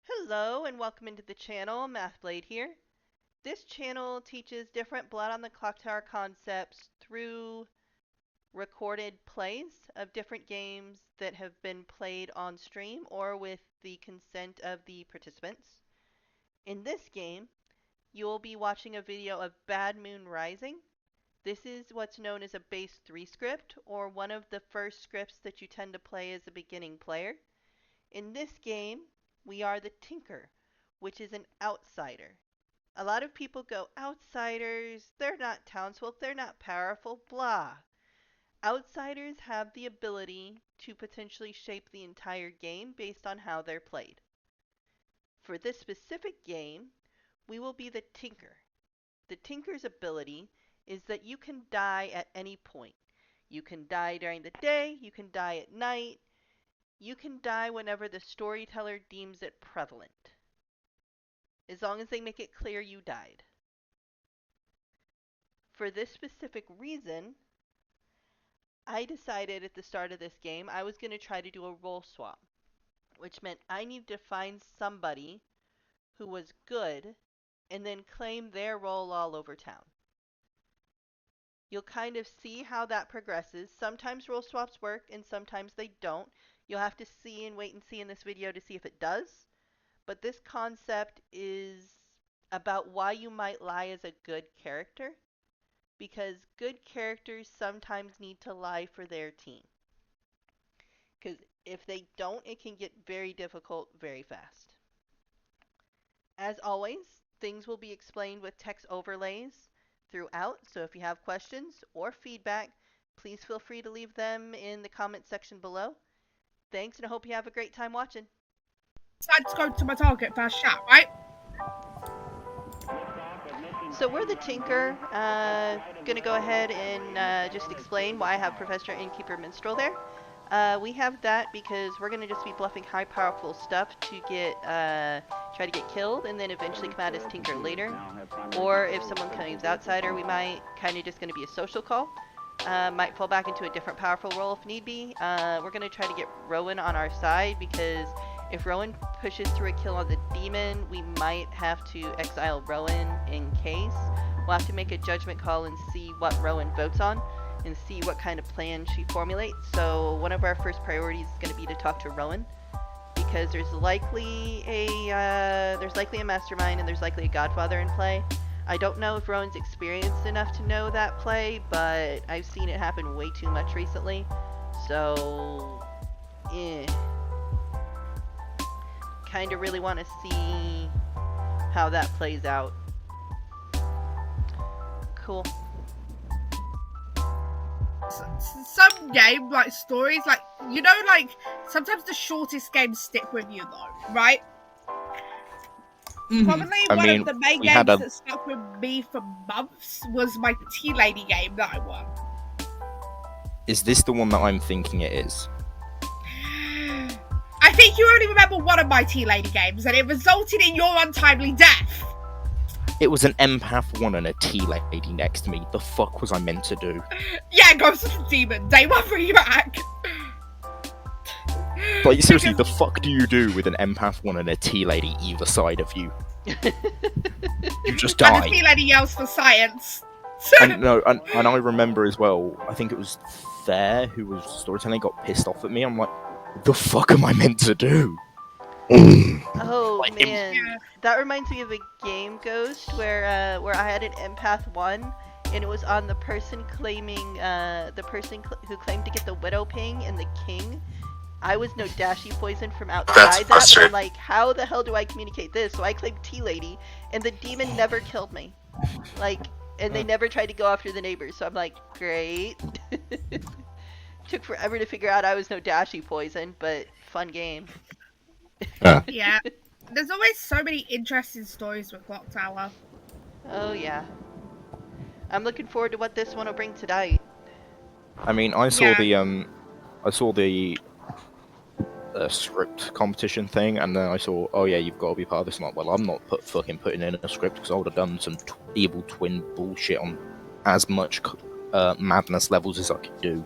Hello and welcome into the channel, MathBlade here. This channel teaches different Blood on the Clocktower concepts through recorded plays of different games that have been played on stream or with the consent of the participants. In this game, you will be watching a video of Bad Moon Rising. This is what's known as a base 3 script, or one of the first scripts that you tend to play as a beginning player. In this game, we are the Tinker, which is an outsider. A lot of people go, outsiders, they're not townsfolk, they're not powerful, blah. Outsiders have the ability to potentially shape the entire game based on how they're played. For this specific game, we will be the Tinker. The Tinker's ability is that you can die at any point. You can die during the day, you can die at night, you can die whenever the storyteller deems it prevalent, as long as they make it clear you died. For this specific reason, I decided at the start of this game I was going to try to do a role swap, which meant I needed to find somebody who was good and then claim their role all over town. You'll kind of see how that progresses. Sometimes role swaps work and sometimes they don't. You'll have to see and wait and see in this video to see if it does. But this concept is about why you might lie as a good character, because good characters sometimes need to lie for their team. Because if they don't, it can get very difficult very fast. As always, things will be explained with text overlays throughout, so if you have questions or feedback, please feel free to leave them in the comment section below. Thanks, and I hope you have a great time watching. Let's go to my target first shot, right? So we're the Tinker. Gonna go ahead and just explain why I have Professor Innkeeper Minstrel there. We have that because we're gonna just be bluffing high powerful stuff to get try to get killed and then eventually come out as Tinker later. Or if someone claims Outsider, we might kind of just gonna be a social call. Might fall back into a different powerful role if need be. We're gonna try to get Rowan on our side because if Rowan pushes through a kill on the demon, we might have to exile Rowan in case. We'll have to make a judgment call and see what Rowan votes on and see what kind of plan she formulates. So one of our first priorities is going to be to talk to Rowan, because there's likely a mastermind and there's likely a godfather in play. I don't know if Rowan's experienced enough to know that play, but I've seen it happen way too much recently. So, kind of really want to see how that plays out. Cool. Some game, like stories, like, you know, like, sometimes the shortest games stick with you, though, right? Probably one of the main games that stuck with me for months was my Tea Lady game that I won. Is this the one that I'm thinking it is? I think you only remember one of my Tea Lady games, and it resulted in your untimely death. It was an empath one and a tea lady next to me. The fuck was I meant to do? Yeah, Ghost of the Demon, day one back. Like, seriously, the fuck do you do with an empath one and a tea lady either side of you? You just die. And the tea lady yells for science. And I remember as well, I think it was Thair who was storytelling, got pissed off at me. I'm like, the fuck am I meant to do? Oh like, man, that reminds me of a game, Ghost, where I had an empath one, and it was on the person claiming who claimed to get the widow ping and the king. I was no dashy poison from outside that, but I'm like, how the hell do I communicate this? So I claimed Tea Lady, and the demon never killed me. Like, and they never tried to go after the neighbors, so I'm like, great. Took forever to figure out I was no dashy poison, but fun game. Yeah, there's always so many interesting stories with Clocktower. Oh yeah. I'm looking forward to what this one will bring tonight. I mean, I saw the script competition thing, and then I saw, oh yeah, you've got to be part of this. I'm like, well, I'm not fucking putting in a script, because I would have done some evil twin bullshit on as much madness levels as I could do.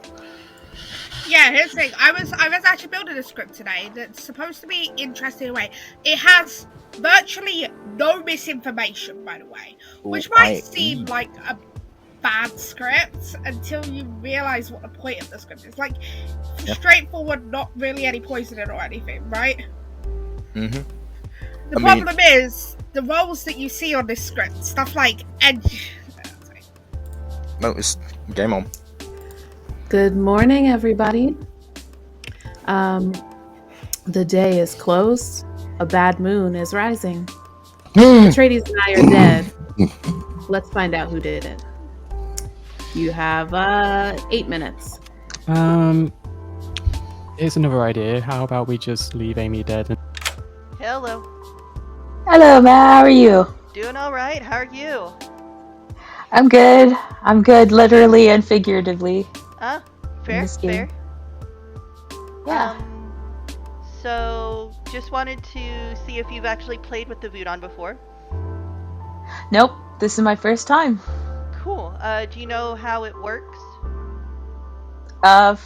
Yeah, here's the thing. I was actually building a script today that's supposed to be interesting in a way. It has virtually no misinformation, by the way, which might seem like a bad script until you realize what the point of the script is. Like, straightforward, not really any poisoning or anything, right? Mm-hmm. The problem is the roles that you see on this script, stuff like edge. No, it's game on. Good morning, everybody. The day is closed. A bad moon is rising. Atreides and I are dead. Let's find out who did it. You have 8 minutes. Here's another idea. How about we just leave Amy dead? Hello. Hello, Matt. How are you? Doing all right. How are you? I'm good. I'm good, literally and figuratively. Fair, this game. fair. Yeah. So, just wanted to see if you've actually played with the Voodon before. Nope. This is my first time. Cool. Do you know how it works? Only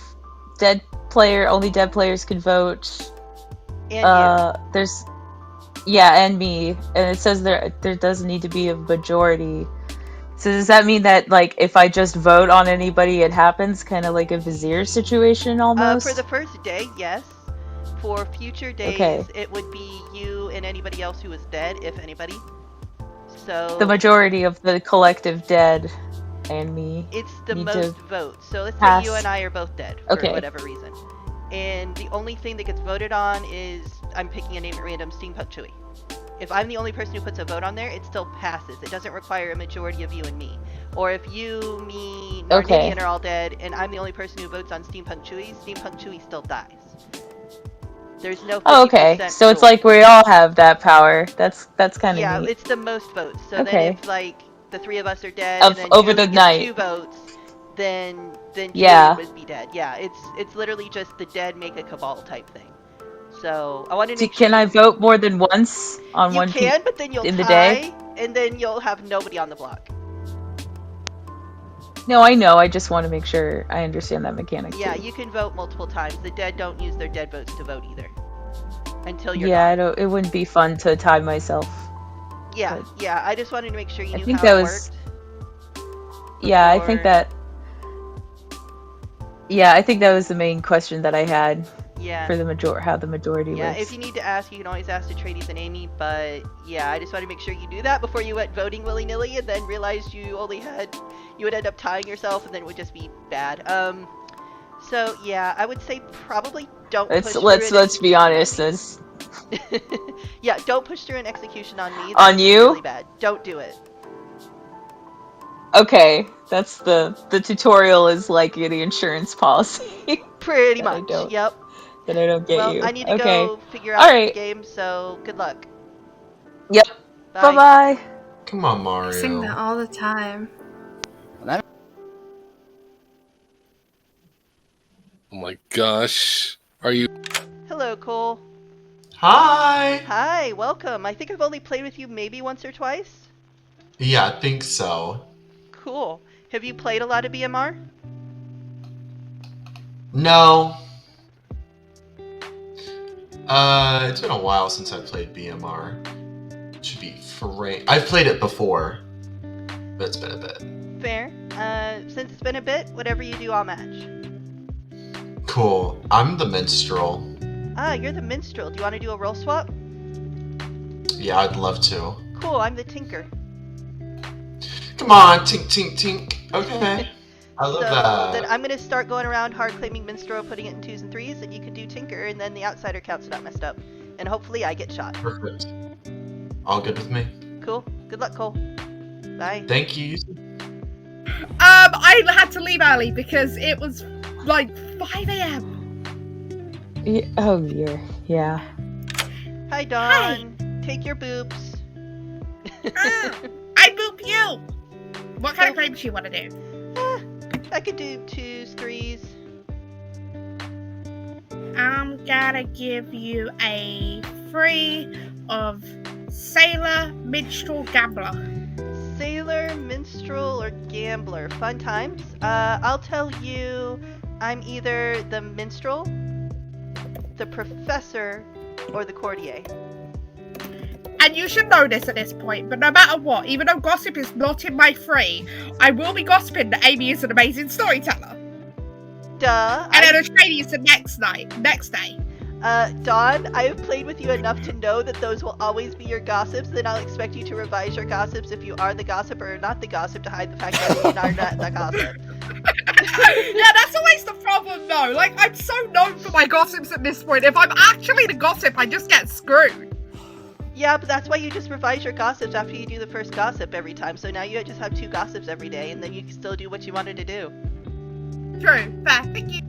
dead players can vote. And and me. And it says there doesn't need to be a majority. So does that mean that, like, if I just vote on anybody, it happens? Kind of like a Vizier situation, almost? For the first day, yes. For future days, it would be you and anybody else who is dead, if anybody. So the majority of the collective dead and me. It's the most votes. So let's pass. say you and I are both dead for whatever reason. And the only thing that gets voted on is, I'm picking a name at random, Steampunk Chewy. If I'm the only person who puts a vote on there, it still passes. It doesn't require a majority of you and me. Or if you, me, Narnidian are all dead, and I'm the only person who votes on Steampunk Chewy still dies. There's no 50% Oh, okay. So rule. it's like we all have that power. That's kind of Yeah, neat. it's the most votes. So then if, like, the three of us are dead, Of, and then over Julie the gets night. 2 votes, then Yeah. Julie would be dead. Yeah, it's literally just the dead make a cabal type thing. So I wanted to make Can I vote more than once on you one can, but then you'll in the tie, day? and then you'll have nobody on the block. No, I know. I just want to make sure I understand that mechanic. Yeah, too. you can vote multiple times. The dead don't use their dead votes to vote either. Until you're gone. It wouldn't be fun to tie myself. Yeah, yeah. I just wanted to make sure you knew think how that it was- worked. Yeah, I think that. Yeah, I think that was the main question that I had. Yeah. For how the majority Yeah, works. if you need to ask, you can always ask Atreides and Amy, but yeah, I just wanted to make sure you knew that before you went voting willy-nilly and then realized you would end up tying yourself and then it would just be bad. So yeah, I would say probably don't push through Let's be honest. Yeah, don't push through an execution on me. On you? Really bad. Don't do it. Okay, that's the tutorial is like the insurance policy. Pretty much. Yep. That I don't get you. Well, I need to okay. go figure out Alright. the game, so good luck. Yep. Bye. Bye. Come on, Mario. I sing that all the time. Oh my gosh. Are you? Hello, Cole. Hi! Hi, welcome. I think I've only played with you maybe once or twice. Yeah, I think so. Cool. Have you played a lot of BMR? No. It's been a while since I played BMR. Should be free. I've played it before, but it's been a bit. Fair. Since it's been a bit, whatever you do, I'll match. Cool. I'm the minstrel. Ah, you're the minstrel. Do you want to do a role swap? Yeah, I'd love to. Cool, I'm the tinker. Come on, tink, tink, tink. Okay. I love that. Then I'm going to start going around hard claiming minstrel, putting it in 2s and 3s, and you can do tinker, and then the outsider count's not messed up. And hopefully I get shot. Perfect. All good with me. Cool. Good luck, Cole. Bye. Thank you. I had to leave early because it was like 5 a.m. Yeah, oh dear. Yeah. Hi, Dawn. Hi. Take your boops. I boop you. What kind of claims do you want to do? I could do 2s, 3s. I'm gonna give you a 3 of Sailor, Minstrel, Gambler. Sailor, Minstrel, or Gambler. Fun times. I'll tell you I'm either the minstrel, the professor, or the courtier. And you should know this at this point, but no matter what, even though gossip is not in my free, I will be gossiping that Amy is an amazing storyteller. Duh. And then Atreides the next day. Dawn, I have played with you enough to know that those will always be your gossips, then I'll expect you to revise your gossips if you are the gossip or not the gossip to hide the fact that you are not the gossip. Yeah, that's always the problem though. Like, I'm so known for my gossips at this point. If I'm actually the gossip, I just get screwed. Yeah, but that's why you just revise your gossips after you do the first gossip every time. So now you just have 2 gossips every day, and then you can still do what you wanted to do. True. Fair. Thank you.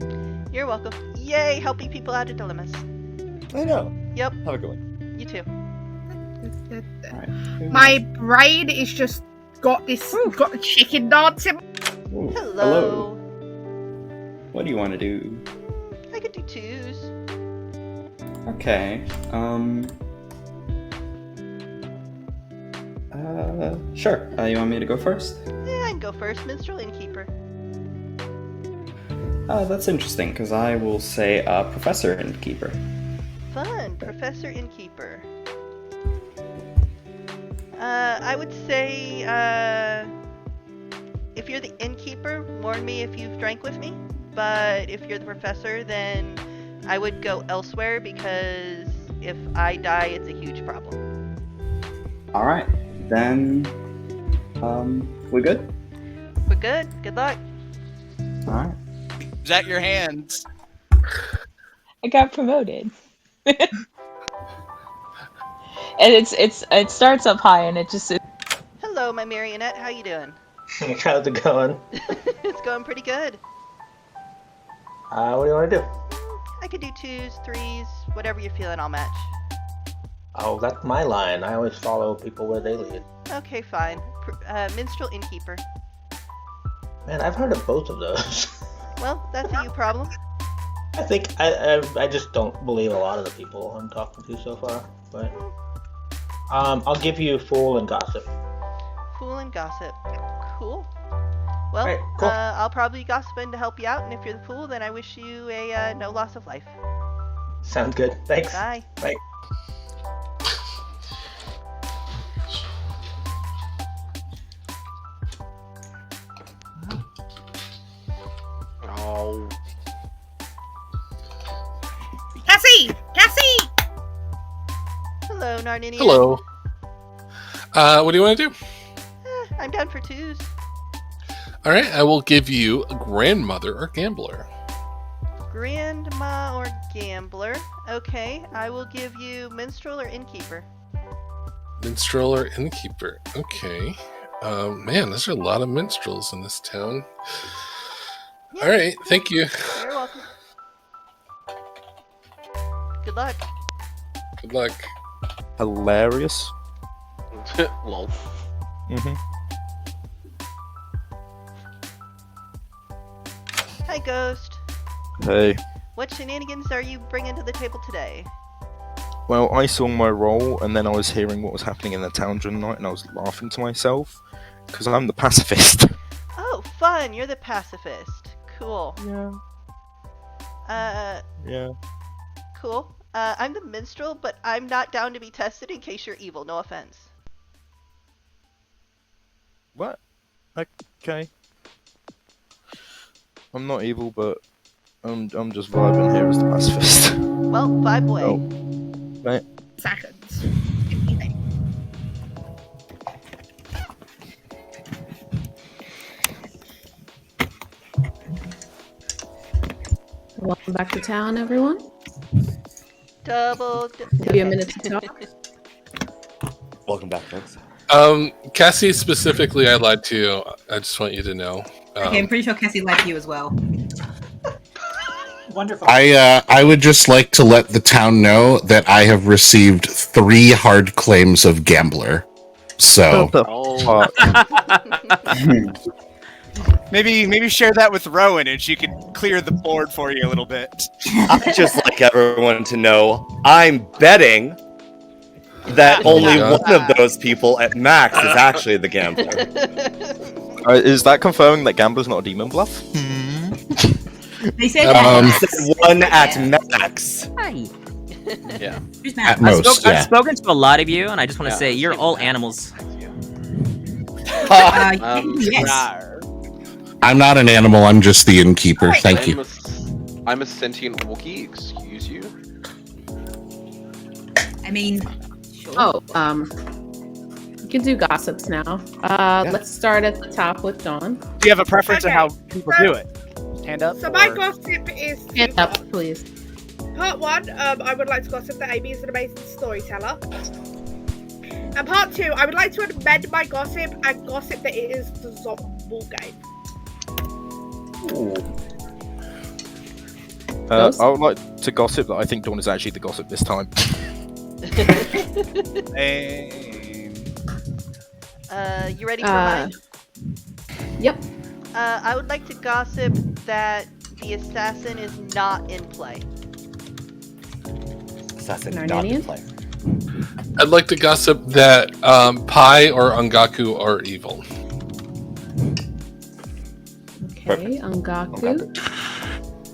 You're welcome. Yay, helping people out of dilemmas. I know. Yep. Have a good one. You too. Alright. My brain is just got the chicken dancing. Ooh, Hello. What do you want to do? I could do 2s. Okay. Sure. You want me to go first? Yeah, I can go first. Minstrel Innkeeper. That's interesting, because I will say Professor Innkeeper. Fun. Professor Innkeeper. I would say, if you're the innkeeper, warn me if you've drank with me. But if you're the professor, then I would go elsewhere, because if I die, it's a huge problem. Alright. Then, we good? We're good. Good luck. Alright. Is that your hands? I got promoted. And it starts up high and it just. Hello, my marionette. How you doing? How's it going? It's going pretty good. What do you want to do? I could do 2s, 3s, whatever you're feeling, I'll match. Oh, that's my line. I always follow people where they lead. Okay, fine. Minstrel Innkeeper. Man, I've heard of both of those. Well, that's a you problem. I think I just don't believe a lot of the people I'm talking to so far. But I'll give you Fool and Gossip. Fool and Gossip. Cool. Well, Alright, cool. I'll probably be gossiping to help you out, and if you're the fool, then I wish you a no loss of life. Sounds good. Thanks. Bye. Bye. Oh. Cassie! Cassie! Hello, Narninian. Hello. What do you want to do? I'm down for 2s. All right, I will give you a grandmother or gambler. Grandma or Gambler. Okay, I will give you Minstrel or Innkeeper. Minstrel or innkeeper. Okay. Man, there's a lot of minstrels in this town. Yeah. All right, thank you. You're welcome. Good luck. Good luck. Hilarious. Lol. Mm-hmm. Hi, Ghost. Hey. What shenanigans are you bringing to the table today? Well, I saw my role, and then I was hearing what was happening in the town during the night, and I was laughing to myself, because I'm the pacifist. Oh, fun! You're the pacifist. Cool. Yeah. Yeah. Cool. I'm the minstrel, but I'm not down to be tested in case you're evil. No offense. What? Okay. I'm not evil, but I'm just vibing here as the pacifist. Well, vibe away. Oh. Right. Seconds. Welcome back to town, everyone. Give you a minute to talk. Welcome back, folks. Cassie specifically, I lied to you. I just want you to know. Okay, I'm pretty sure Cassie liked you as well. Wonderful. I would just like to let the town know that I have received 3 hard claims of gambler. So Maybe share that with Rowan and she can clear the board for you a little bit. I'd just like everyone to know I'm betting that only one of those people at max is actually the gambler. Is that confirming that gambler's not a demon bluff? They said one at max. Hi. Yeah. At most, I've yeah. spoken to a lot of you, and I just want to say you're all animals. Yes. I'm not an animal. I'm just the innkeeper. Thank you. I'm a sentient Wookiee. Excuse you. I mean, sure. Oh, you can do gossips now. Let's start at the top with Dawn. Do you have a preference on how people do it? Hand up? So my or- gossip is Hand up, please. part one. I would like to gossip that Amy is an amazing storyteller. And part two, I would like to amend my gossip and gossip that it is the Zombie game. I would like to gossip that I think Dawn is actually the gossip this time. You ready for mine? Yep. I would like to gossip that the assassin is not in play. Assassin not Narninian? in play. I'd like to gossip that Pai or Angaku are evil. Okay, Angaku.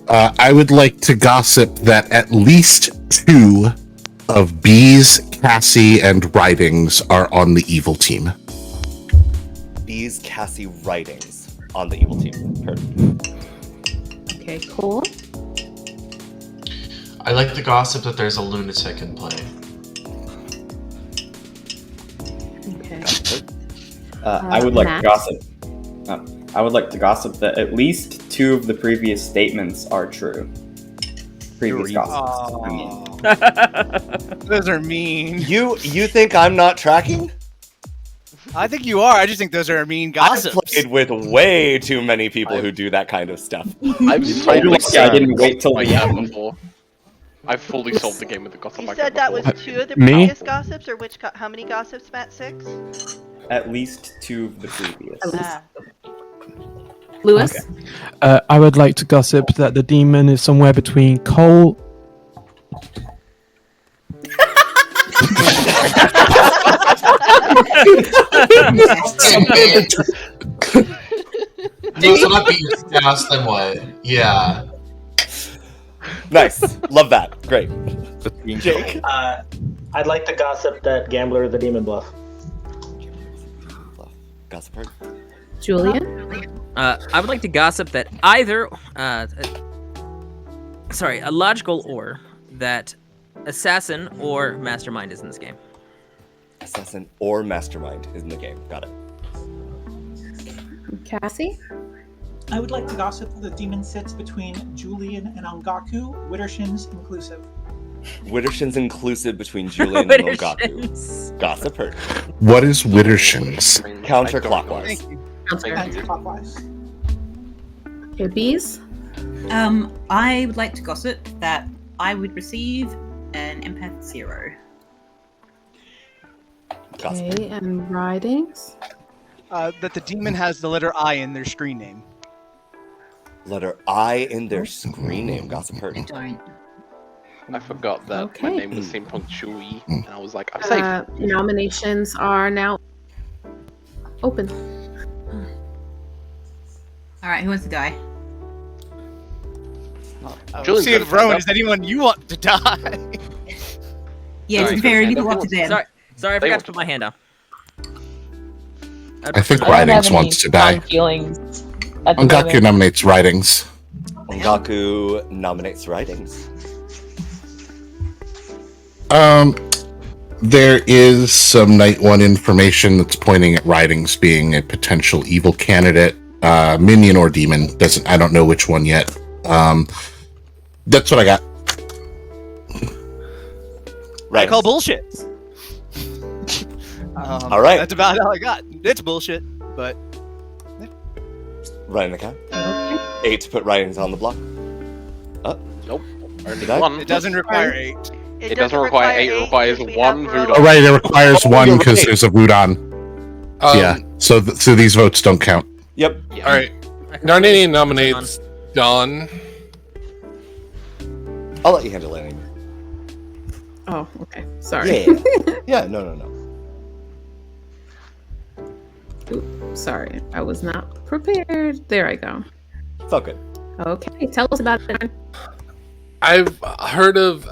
I would like to gossip that at least 2 of B's, Cassie, and Writings are on the evil team. B's, Cassie, Writings on the evil team. Perfect. Okay, cool. I like the gossip that there's a lunatic in play. Okay. I would like to Max? gossip. I would like to gossip that at least 2 of the previous statements are true. Previous gossips, I mean. Those are mean. You think I'm not tracking? I think you are. I just think those are mean gossips. I've played with way too many people who do that kind of stuff. I've solved I didn't wait till like the that end. before. I've fully solved the game with the gossip. You like said that was before. 2 of the Me? previous gossips, or which? How many gossips, Matt? 6. At least 2 of the previous. Lewis? I would like to gossip that the demon is somewhere between Cole. No, so not beat your spouse, then what? Yeah. Nice. Love that. Great. Jake? I'd like to gossip that Gambler is a demon bluff. Gossip heard. Julian? I would like to gossip that either, a logical or that assassin or mastermind is in this game. Assassin or mastermind is in the game. Got it. Cassie? I would like to gossip that the demon sits between Julian and Angaku, Widdershins inclusive. Widdershins inclusive between Julian and Ongaku. Gossip heard. What is Widdershins? Counterclockwise. Counterclockwise. Okay, Bees? I would like to gossip that I would receive an empath 0. Okay, and Writings? That the demon has the letter I in their screen name. Letter I in their screen name. Gossip heard. I forgot that Okay. my name was steampunk Chewy, and I was like, I'm safe. Nominations are now open. Alright, who wants to die? Julian's See gonna if Rowan stand is anyone you want to die. Yeah, to be fair, you can walk to them. Sorry, I forgot to put my hand down. I think I don't have Writings any wants to die. strong feelings at the Ongaku moment. nominates Writings. Ongaku nominates Writings. There is some Night 1 information that's pointing at Writings being a potential evil candidate. Minion or demon. I don't know which one yet. That's what I got. I call bullshit. All right. That's about all I got. It's bullshit, but Writing account. 8 to put Writings on the block. Nope. Only Did I? one. it doesn't require 8. It doesn't require 8. It requires 1 voodoo. Oh, right, it requires one you're because right. there's a Wudon. Yeah, so these votes don't count. Yep. All right. Narnini nominates Dawn. I'll let you handle it. Amy. Oh, okay. Sorry. Yeah. Yeah. No. Oops, sorry. I was not prepared. There I go. It's all good. Okay, tell us about it. I've heard of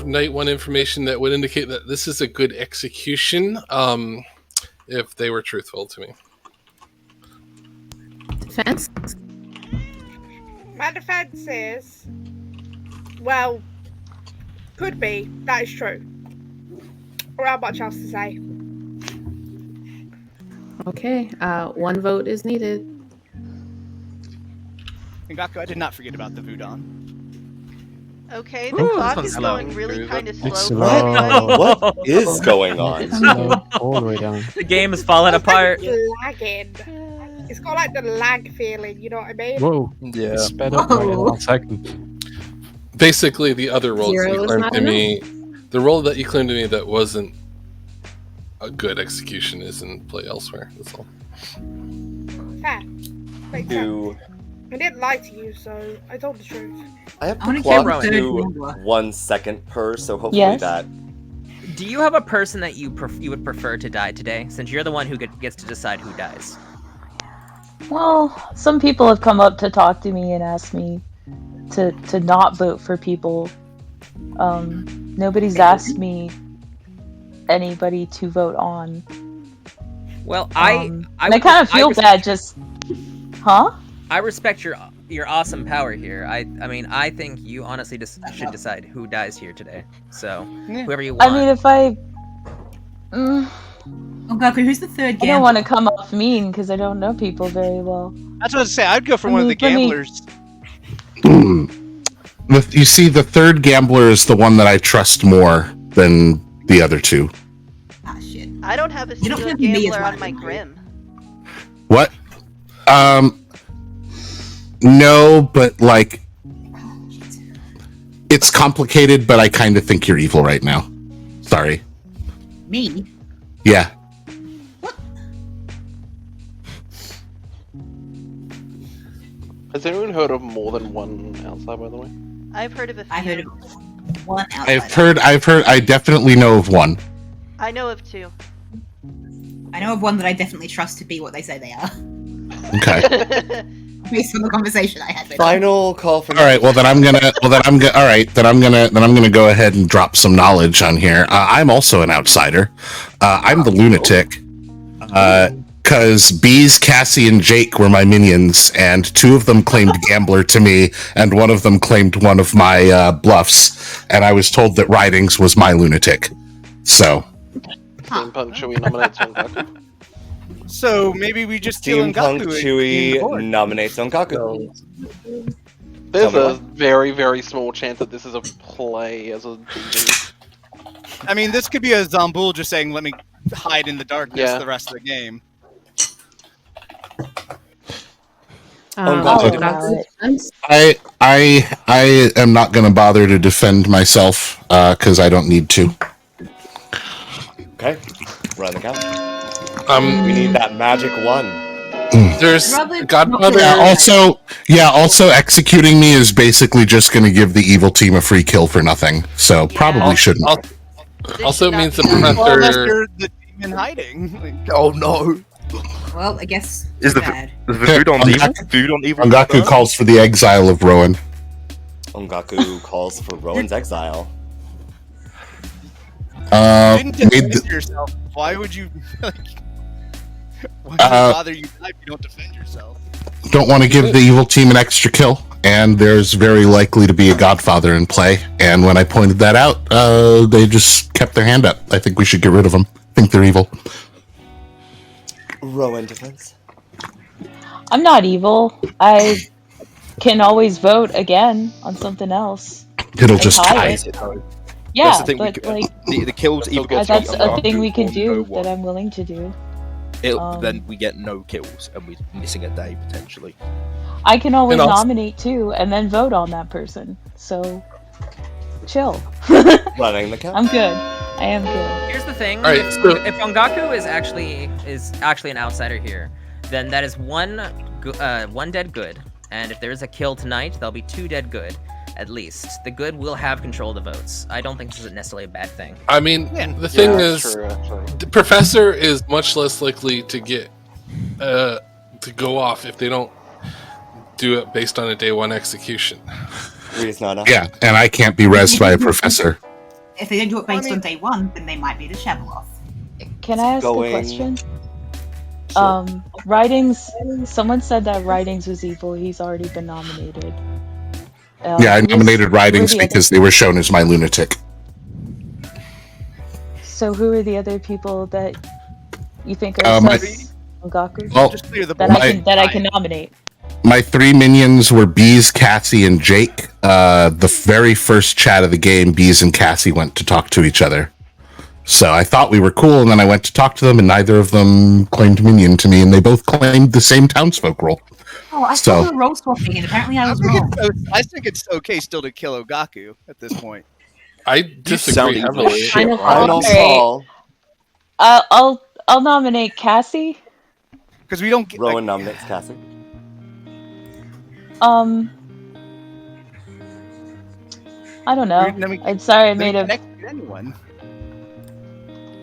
night one information that would indicate that this is a good execution. If they were truthful to me. Defense? My defense is, well, could be. That is true. Or not much else to say. Okay, 1 vote is needed. Ngaku, I did not forget about the Voodoo. Okay, the clock is slow. going really kind of slow It's for slow. everybody. What is going on? All the way down. The game is falling apart. It's lagging. It's got like the lag feeling, you know what I mean? Whoa. Yeah. It sped up right in 1 second. Basically, the other role that 0 you is claimed not to me, the role that you claimed to me that wasn't a good execution is in play elsewhere. That's all. Fair. Makes sense. I didn't lie to you, so I told the truth. I have I wanna to clock count to third. 1 second per, so hopefully Yes. that. Do you have a person that you would prefer to die today, since you're the one who gets to decide who dies? Well, some people have come up to talk to me and asked me to not vote for people. Nobody's asked me anybody to vote on. Well, I kind of feel bad just... Huh? I respect your awesome power here. I mean, I think you honestly should decide who dies here today. So, whoever you want. I mean, if I... Ngaku, who's the third I gambler? don't want to come off mean, because I don't know people very well. That's what I was say. I'd go for one of the gamblers. You see, the third gambler is the one that I trust more than the other two. Ah, shit. I don't have a You're not single gonna be me as gambler well, on my then, Grim. What? No, but like, it's complicated, but I kind of think you're evil right now. Sorry. Me? Yeah. Has anyone heard of more than one outside, by the way? I've heard of a few. I heard of one outside. I've heard, I definitely know of one. I know of 2. I know of one that I definitely trust to be what they say they are. Okay. Based on the conversation I had with Final call for. All right. Well, then I'm gonna. All right. Then I'm gonna go ahead and drop some knowledge on here. I'm also an outsider. I'm the lunatic. Because Bees, Cassie, and Jake were my minions, and 2 of them claimed gambler to me, and one of them claimed one of my bluffs, and I was told that Ridings was my lunatic. So. Steampunk Chewie nominates Ngaku. So maybe we just kill Steampunk Ngaku. Chewie nominates Ngaku. There's a very, very small chance that this is a play as a demon. I mean, this could be a Zambul just saying, "Let me hide in the darkness Yeah. the rest of the game." I am not going to bother to defend myself because I don't need to. Okay, run the count. We need that magic one. There's Godfather. Also executing me is basically just going to give the evil team a free kill for nothing. So probably shouldn't. Also means the Well, unless professor. you're the demon hiding. Oh no! Well, I guess Is the bad. food on evil? Ngaku calls for the exile of Rowan. Ngaku calls for Rowan's exile. You didn't made defend yourself. Why would you? Like, why does it bother you if you don't defend yourself? Don't want to give the evil team an extra kill, and there's very likely to be a Godfather in play. And when I pointed that out, they just kept their hand up. I think we should get rid of them. I think they're evil. Rowan defense. I'm not evil. I can always vote again on something else. It'll and just tie tie. it. Yeah, That's the thing, but like the kills either go to that's a Ngaku thing we could or do no one. that I'm willing to do. Then we get no kills and we're missing a day potentially. I can always And also- nominate too, and then vote on that person. So, chill. Running the count. I'm good. I am good. Here's the thing: Alright, if, so- if Ngaku is actually an outsider here, then that is one dead good, and if there is a kill tonight, there'll be 2 dead good, at least. The good will have control of the votes. I don't think this is necessarily a bad thing. I mean, the thing is, the professor is much less likely to get to go off if they don't do it based on a day one execution. Yeah, and I can't be rezzed by a professor. If they don't do it based on day one, then they might be the Shabeloth. Can I ask a question? Writings. Someone said that Writings was evil. He's already been nominated. Yeah, I nominated Writings because they were shown as my lunatic. So who are the other people that you think are sus Ongaku? Well, that I can nominate. My 3 minions were Bees, Cassie, and Jake. The very first chat of the game, Bees and Cassie went to talk to each other. So I thought we were cool, and then I went to talk to them, and neither of them claimed minion to me, and they both claimed the same townsfolk role. Oh, I saw the role swapping, and apparently I was wrong. I think it's okay still to kill Ongaku at this point. I disagree heavily. I'll nominate Cassie. Because we don't get. Rowan nominates Cassie. I don't know. I'm sorry I made a. Anyone.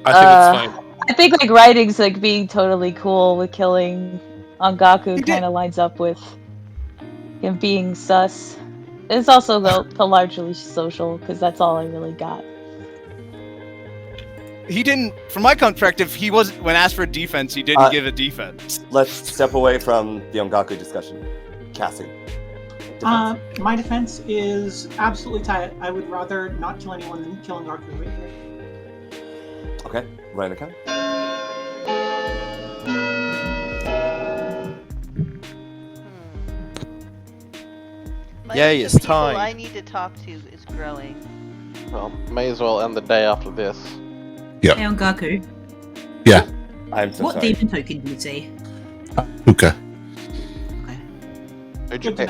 I think it's fine. I think like Writings like being totally cool with killing Ongaku kind of lines up with him being sus. It's also the largely social because that's all I really got. He didn't. From my perspective, he wasn't. When asked for a defense, he didn't give a defense. Let's step away from the Ongaku discussion. Cassie. My defense is absolutely tight. I would rather not kill anyone than kill Ongaku right here. Okay, Renika. Yay, it's The people time. I need to talk to is growing. Well, may as well end the day after this. Yep. Hey, Ongaku. Yeah. I'm so What sorry. demon token do you say? Hookah. Who'd you pick?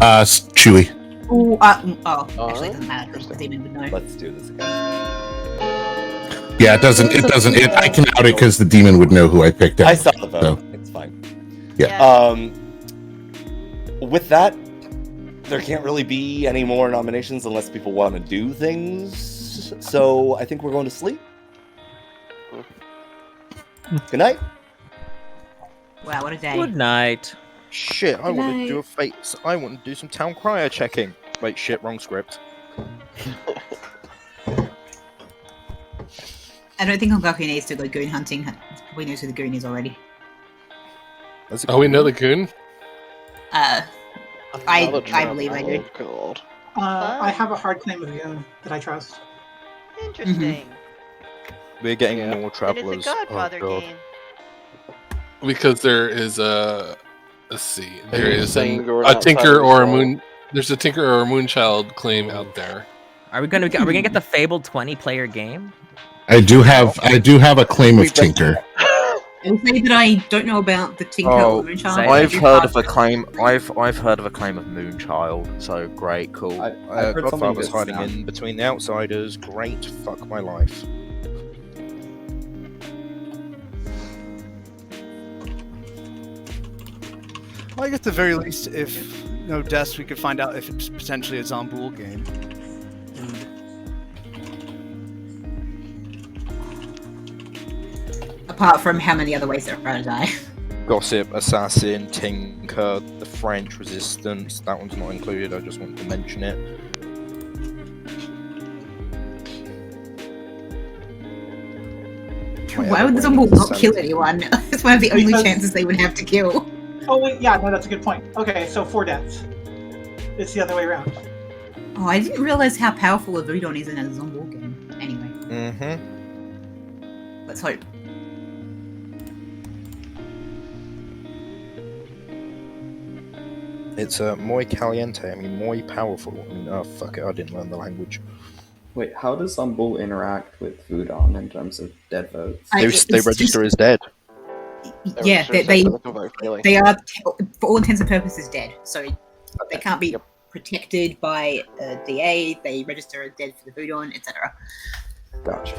Chewy. Oh, actually, it doesn't matter because the demon would know. Let's do this again. Yeah, it doesn't. I can out it because the demon would know who I picked out. I saw the vote. So, It's fine. yeah. With that, there can't really be any more nominations unless people want to do things. So I think we're going to sleep. Good night. Wow, what a day. Good night. Shit, I Good want to night. do a fate. I want to do some town crier checking. Wait, shit, wrong script. I don't think Ongaku needs to go goon hunting. He probably knows who the goon is already. Oh, we know the goon? I believe I do. God. I have a hard claim of goon that I trust. Interesting. We're getting more And it's travelers. a Godfather Oh, God. game. Because there is a. Let's see. There is Singer a outside Tinker of or a the Moon. There's a Tinker or a Moonchild claim out there. Are we gonna get the Fable 20-player game? I do have a claim of Tinker. I will say that I don't know about the Tinker Oh, or Moonchild. I've heard of a claim. I've heard of a claim of Moonchild. So great, cool. I've heard something Godfather's good hiding sound. in between the outsiders. Great, fuck my life. Like at the very least, if no deaths, we could find out if it's potentially a Zomboul game. Apart from how many other ways they're going to die. Gossip, Assassin, Tinker, the French Resistance. That one's not included. I just want to mention it. Why would the Zomboul not kill anyone? It's one of the only chances they would have to kill. Oh wait, yeah, no, that's a good point. Okay, so 4 deaths. It's the other way around. Oh, I didn't realize how powerful a Voodon is in a Zomboul game. Anyway, Mm-hmm. let's hope. It's muy caliente. I mean, muy powerful. I mean, oh fuck it, I didn't learn the language. Wait, how does Zomboul interact with Voodon in terms of dead votes? They register as dead. Yeah, they are, for all intents and purposes, dead. So they can't be protected by a DA. They register as dead for the Voodon, etc. Gotcha.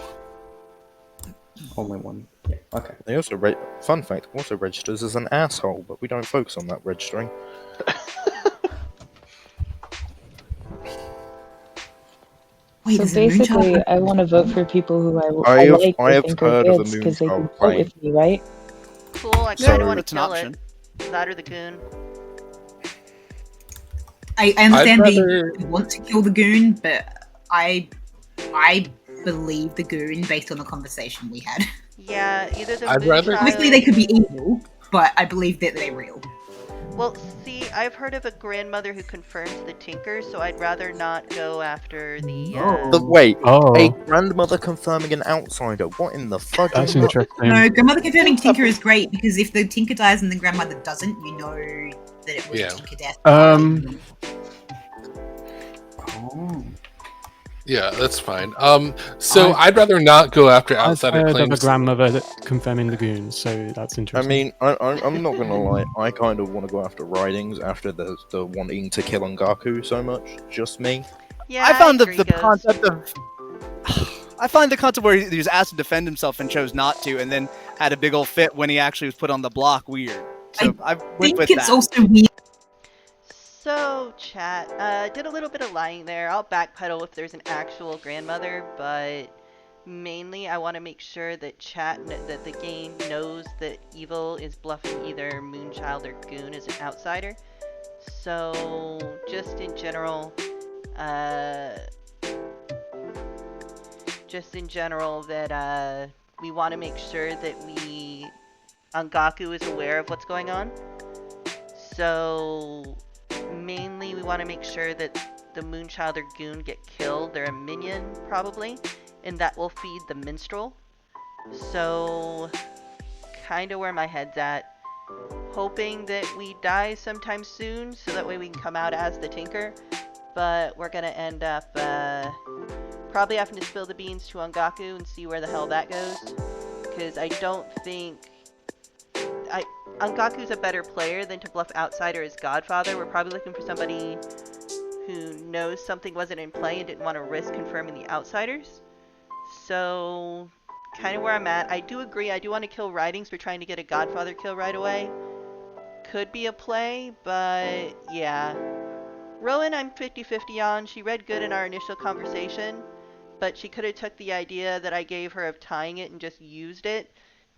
Only one. Yeah. Okay. They also fun fact also registers as an asshole, but we don't focus on that registering. Wait, So there's a Moonchild? basically, I want to vote for people who I like or think are good because they can vote with me, right? Cool, I Sorry, kinda want that's to an kill option. it. That or the goon. I understand they want to kill the goon, but I believe the goon based on the conversation we had. Yeah, either the Obviously they could be evil, but I believe that they're real. Well, see, I've heard of a grandmother who confirms the tinker, so I'd rather not go after the. Wait, a grandmother confirming an outsider. What in the fuck? That's interesting. No, grandmother confirming tinker is great because if the tinker dies and the grandmother doesn't, you know that it was a tinker death. Yeah, that's fine. So I'd rather not go after I've outsider heard of claims. a grandmother that confirming the goons, so that's I interesting. mean, I'm not gonna lie. I kind of want to go after writings after the wanting to kill Ngaku so much. Just me. Yeah, I found the concept of. I find the concept where he was asked to defend himself and chose not to, and then had a big old fit when he actually was put on the block weird. So I went with that. Also weird. So, chat, did a little bit of lying there. I'll backpedal if there's an actual grandmother, but mainly I want to make sure that that the game knows that evil is bluffing either Moonchild or Goon as an outsider. So, just in general, that we want to make sure that Ngaku is aware of what's going on. So, mainly we want to make sure that the Moonchild or Goon get killed. They're a minion, probably, and that will feed the Minstrel. So, kind of where my head's at. Hoping that we die sometime soon, so that way we can come out as the Tinker. But we're gonna end up probably having to spill the beans to Ngaku and see where the hell that goes. Because I don't think... Ngaku's a better player than to bluff outsider as Godfather. We're probably looking for somebody who knows something wasn't in play and didn't want to risk confirming the outsiders. So, kind of where I'm at. I do agree, I do want to kill writings for trying to get a Godfather kill right away. Could be a play, but yeah. Rowan I'm 50-50 on. She read good in our initial conversation, but she could have took the idea that I gave her of tying it and just used it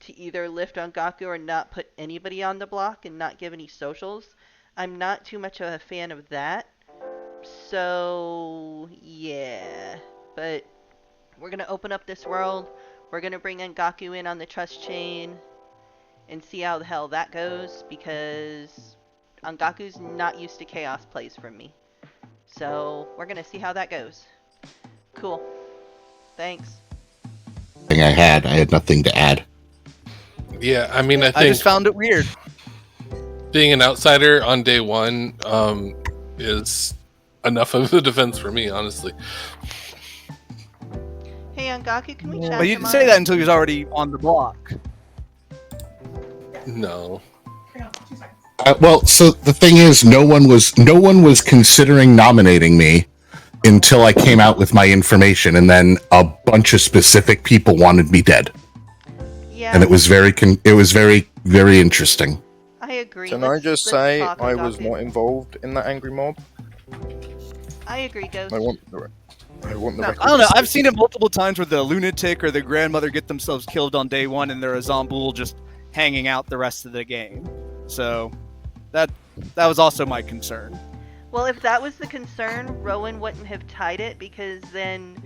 to either lift Ngaku or not put anybody on the block and not give any socials. I'm not too much of a fan of that. So, yeah. But we're going to open up this world. We're going to bring Ngaku in on the trust chain and see how the hell that goes, because Ngaku's not used to chaos plays from me. So, we're going to see how that goes. Cool. Thanks. I had nothing to add. Yeah, I mean, I think I just found it weird. Being an outsider on day one is enough of a defense for me, honestly. Hey, Ngaku, can we chat? But you didn't say that until he was already on the block. No. Well, so the thing is, no one was considering nominating me until I came out with my information, and then a bunch of specific people wanted me dead. Yeah. And it was very very interesting. I agree. Can I just say I was not involved in that angry mob? I agree, Ghost. I want the I don't know. I've seen it multiple times where the lunatic or the grandmother get themselves killed on day one, and they're a Zomboul just hanging out the rest of the game. So that was also my concern. Well, if that was the concern, Rowan wouldn't have tied it, because then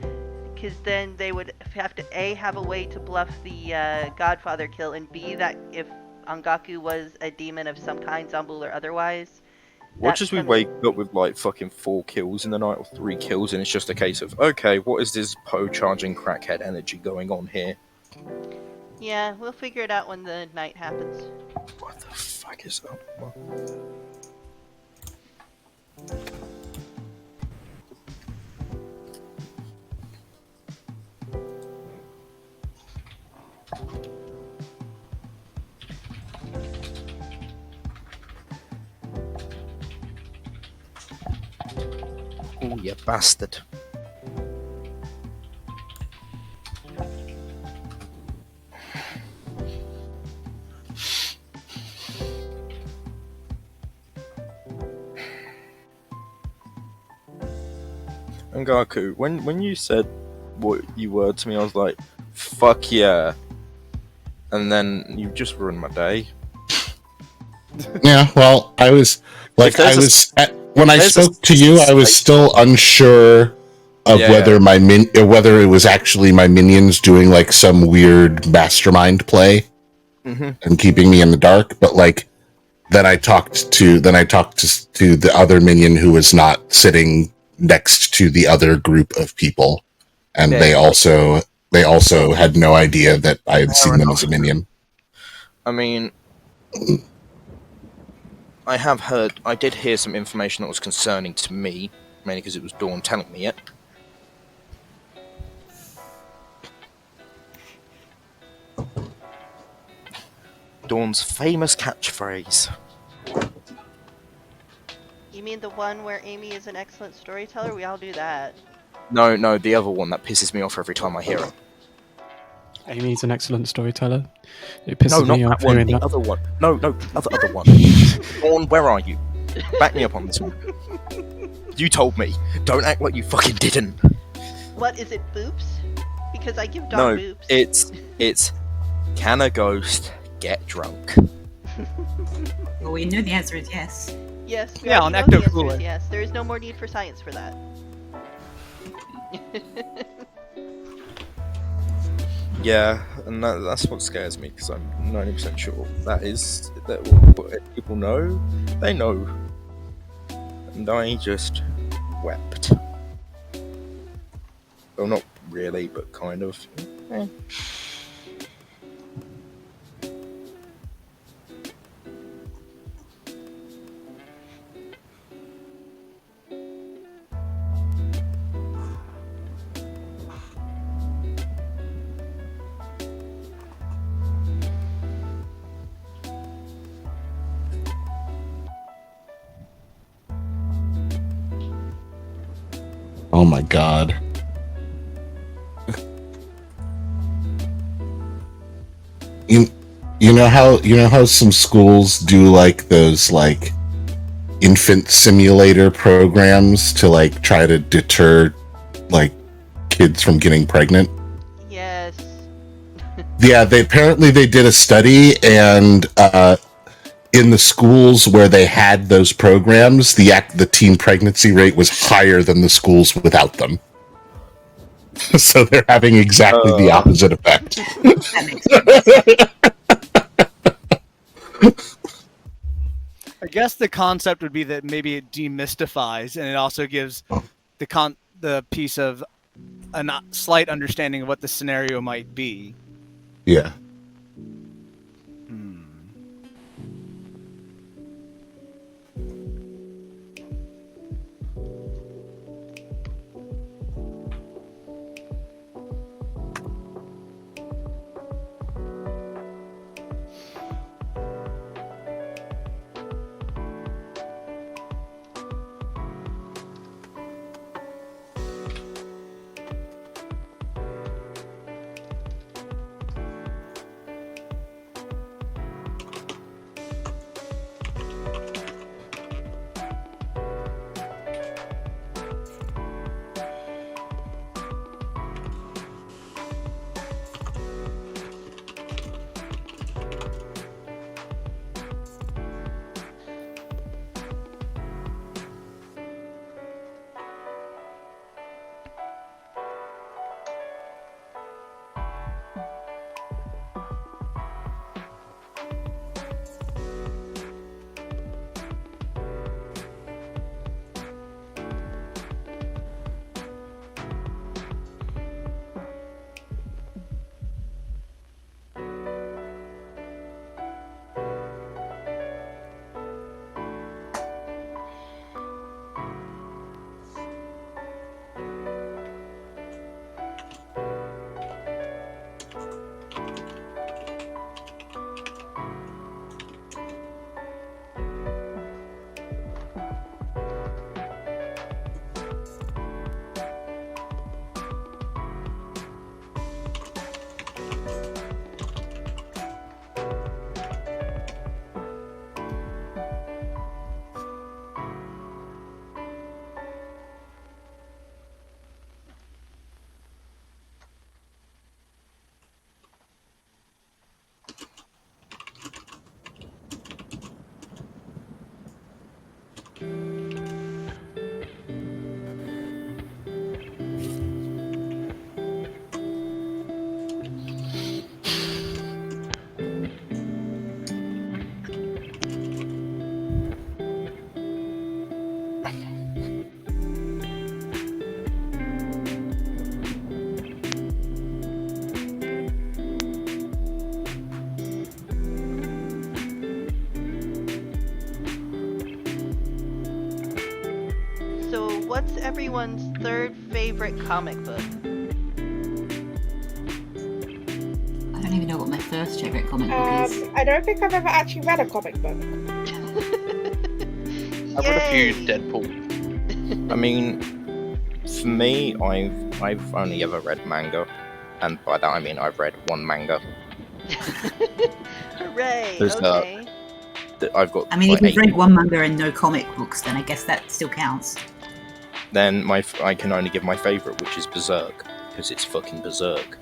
they would have to A, have a way to bluff the Godfather kill, and B, that if Ngaku was a demon of some kind, Zomboul or otherwise. Watch as we wake up with like fucking 4 kills in the night or 3 kills, and it's just a case of, okay, what is this Poe charging crackhead energy going on here? Yeah, we'll figure it out when the night happens. What the fuck is up? Oh, you bastard. Ngaku, when you said what you were to me, I was like, fuck yeah. And then you just ruined my day. Yeah, well, I was like, when I spoke to you, I was still unsure of whether whether it was actually my minions doing like some weird mastermind play and keeping me in the dark. But like, then I talked to the other minion who was not sitting next to the other group of people, and they also had no idea that I had seen them as a minion. I mean, I did hear some information that was concerning to me, mainly because it was Dawn telling me it. Dawn's famous catchphrase. You mean the one where Amy is an excellent storyteller? We all do that. No, the other one that pisses me off every time I hear it. Amy's an excellent storyteller. It pisses me off hearing that. Other one. No, other one. Dawn, where are you? Back me up on this one. You told me. Don't act like you fucking didn't. What is it, boops? Because I give Dawn boops. It's can a ghost get drunk? Well, we know the answer is yes. Yes. Yeah, on the answer is Ecto-Cooler. yes. There is no more need for science for that. Yeah, and that's what scares me, because I'm 90% sure that what people know, they know. And I just wept. Well, not really, but kind of. Oh my god. You know how some schools do like those like infant simulator programs to like try to deter like kids from getting pregnant? Yes. Yeah, they did a study, and in the schools where they had those programs, the teen pregnancy rate was higher than the schools without them. So they're having exactly the opposite effect. I guess the concept would be that maybe it demystifies, and it also gives the piece of a slight understanding of what the scenario might be. Yeah. what's everyone's third favorite comic book? I don't even know what my first favorite comic book is. I don't think I've ever actually read a comic book. I've read a few Deadpool. I mean, for me, I've only ever read manga, and by that I mean I've read one manga. Hooray! There's okay. I've got. I mean, like, if you've 8. read one manga and no comic books, then I guess that still counts. Then I can only give my favorite, which is Berserk, because it's fucking Berserk.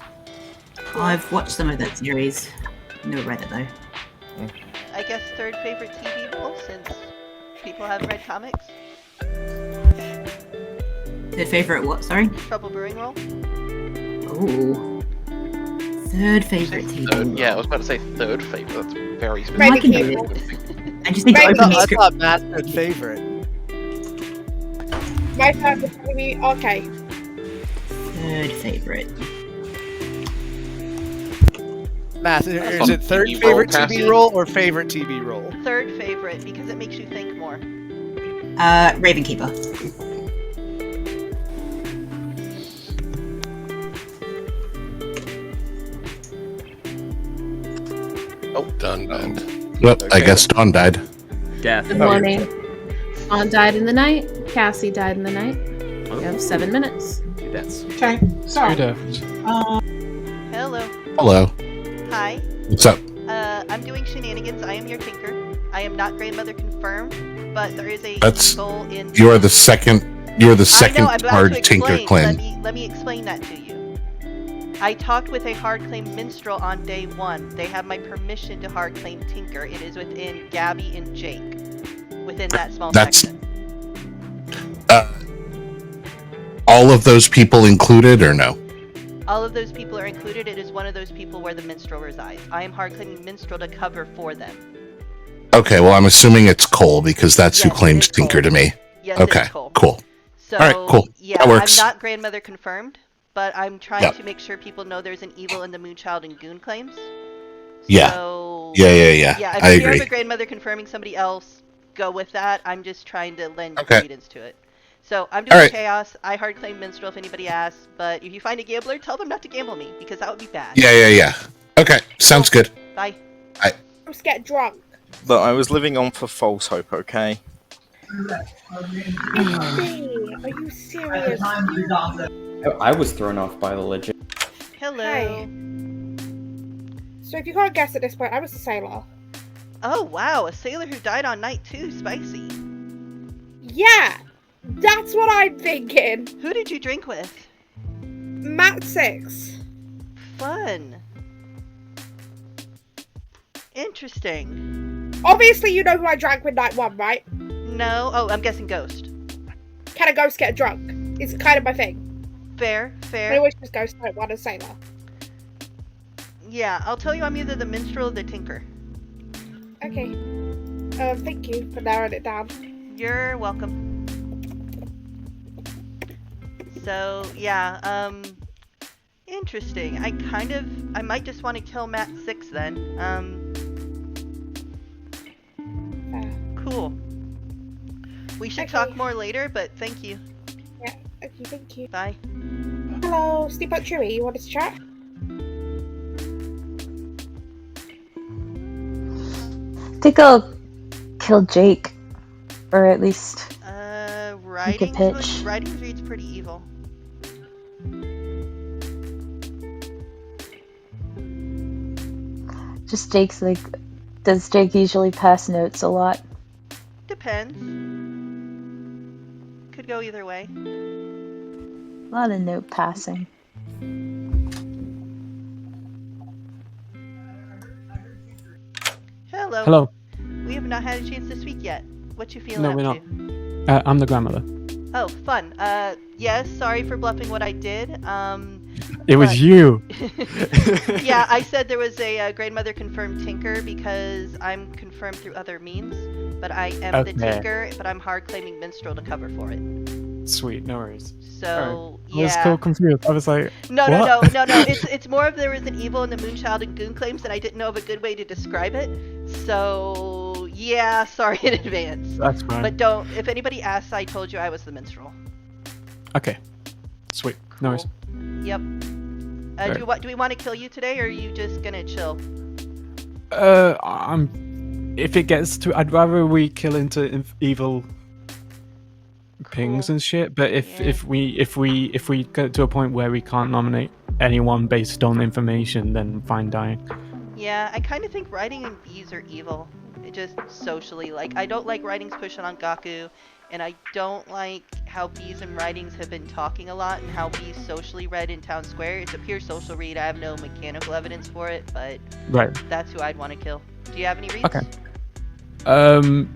I've watched some of that series. Never read it though. I guess third favorite TV role, since people haven't read comics. Third favorite what? Sorry. Trouble Brewing Roll. Ooh. Third favorite TV. Third, yeah, I was about to say third favorite. That's very No, I can do specific. it. I just need to open the I script. thought Matt's third favorite. My third would probably be okay. Third favorite. Matt, That's is on it third TV favorite roll, TV Cassie. role or favorite TV role? Third favorite, because it makes you think more. Ravenkeeper. Oh, done. Yep, I guess Dawn died. Death. Good morning. Spawn died in the night. Cassie died in the night. We have 7 minutes. Two deaths. Okay, so. Two deaths. Hello. Hello. Hi. What's up? I'm doing shenanigans. I am your tinker. I am not grandmother confirmed, but there is a That's goal in. you are the second. You are the I second know, I'm about hard to tinker explain. claim. Let me explain that to you. I talked with a hard claim minstrel on day 1. They have my permission to hard claim tinker. It is within Gabby and Jake. Within that small That's section. all of those people included, or no? All of those people are included. It is one of those people where the minstrel resides. I am hard claiming minstrel to cover for them. Okay, well, I'm assuming it's Cole because that's who claimed tinker to me. Yes, it is Okay, Cole. cool. So, all right, cool. Yeah, That works. I'm not grandmother confirmed, but I'm trying Yep. to make sure people know there's an evil in the Moonchild and Goon claims. Yeah. So, Yeah. yeah, if I you hear of agree. a grandmother confirming somebody else, go with that. I'm just trying to lend Okay. credence to it. So I'm doing Alright. chaos. I hard claim minstrel if anybody asks, but if you find a gambler, tell them not to gamble me because that would be bad. Yeah. Okay, sounds good. Bye. Just get drunk. Look, I was living on for false hope, okay? Are you serious? I was thrown off by the legend. Hello. So if you can't guess at this point, I was a sailor. Oh wow, a sailor who died on night 2. Spicy. Yeah, that's what I'm thinking. Who did you drink with? Matt 6. Fun. Interesting. Obviously, you know who I drank with night 1, right? No. Oh, I'm guessing Ghost. Can a ghost get drunk? It's kind of my thing. Fair. I always just ghost night 1 and sailor. Yeah, I'll tell you I'm either the minstrel or the tinker. Okay. Thank you for narrowing it down. You're welcome. So, yeah, interesting. I might just want to kill Matt 6 then. Cool. We should talk more later, but thank you. Yeah, okay, thank you. Bye. Hello, Steamboat Chewy, you wanted to chat? I think I'll kill Jake, or at least Writing pitch. reads pretty evil. just Jake's like. Does Jake usually pass notes a lot? Depends. Could go either way. A lot of note passing. Hello. Hello. We have not had a chance to speak yet. What you feeling No, up we're to? not. I'm the grandmother. Oh, fun. Yes, sorry for bluffing what I did. It was you. Yeah, I said there was a grandmother confirmed tinker because I'm confirmed through other means, but I am the Okay. tinker, but I'm hard claiming minstrel to cover for it. Sweet, no worries. So, I was yeah. so confused. I was like, No. what? It's more of there was an evil in the Moonchild and Goon claims, and I didn't know of a good way to describe it. So, yeah, sorry in advance. That's fine. But don't. If anybody asks, I told you I was the minstrel. Okay. Sweet. No worries. Yep. Do we want to kill you today, or are you just gonna chill? If it gets to, I'd rather we kill into evil pings and shit. But if we get to a point where we can't nominate anyone based on information, then fine dying. Yeah, I kind of think writing and bees are evil. It just socially, like, I don't like writings pushing on Gaku, and I don't like how bees and writings have been talking a lot, and how bees socially read in Town Square. It's a pure social read. I have no mechanical evidence for it, but that's who I'd want to kill. Do you have any reads? Okay.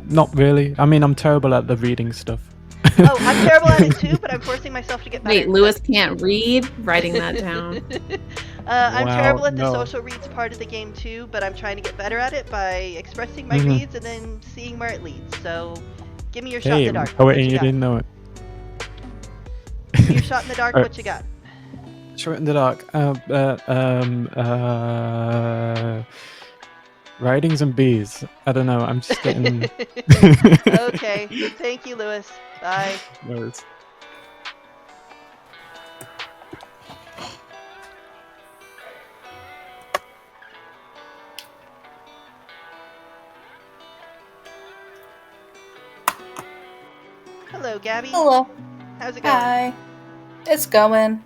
Not really. I mean, I'm terrible at the reading stuff. Oh, I'm terrible at it too, but I'm forcing myself to get better. Wait, Lewis can't read? Writing that down. I'm terrible at the social reads part of the game too, but I'm trying to get better at it by expressing my reads and then seeing where it leads. So, give me your shot in the dark. Oh, wait, you didn't know it. Give me your shot in the dark. What you got? Shot in the dark. Writings and bees. I don't know. I'm just getting. Okay. Thank you, Lewis. Bye. No worries. Hello, Gabby. Hello. How's it going? Hi. It's going.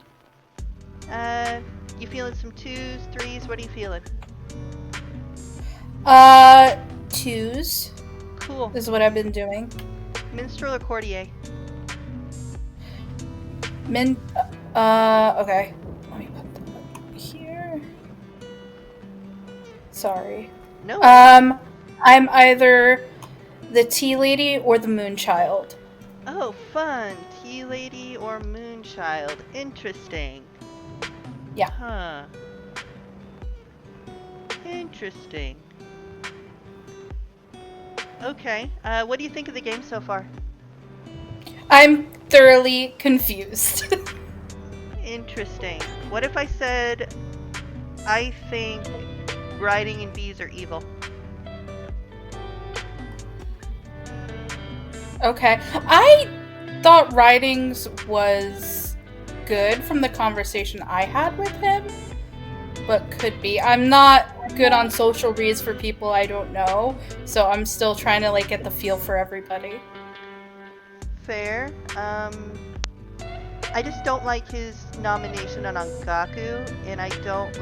You feeling some 2s, 3s? What are you feeling? 2s. Cool. Is what I've been doing. Minstrel or courtier? Okay. Let me put them up here. Sorry. No. I'm either the tea lady or the moon child. Oh, fun. Tea lady or moon child. Interesting. Yeah. Huh. Interesting. Okay. What do you think of the game so far? I'm thoroughly confused. Interesting. What if I said, I think writing and bees are evil? Okay. I thought writings was good from the conversation I had with him, but could be. I'm not good on social reads for people I don't know, so I'm still trying to get the feel for everybody. Fair. I just don't like his nomination on Gaku, and I don't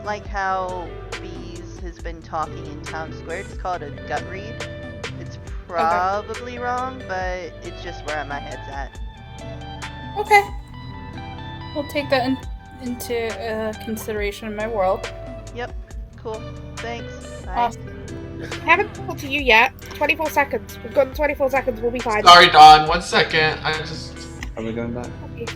like how Bees has been talking in Town Square. Just call it a gut read. It's probably wrong, but it's just where my head's at. Okay. We'll take that into consideration in my world. Yep. Cool. Thanks. Bye. Awesome. Haven't talked to you yet. 24 seconds. We've got 24 seconds. We'll be fine. Sorry, Don. 1 second. I just. Are we going back? Okay.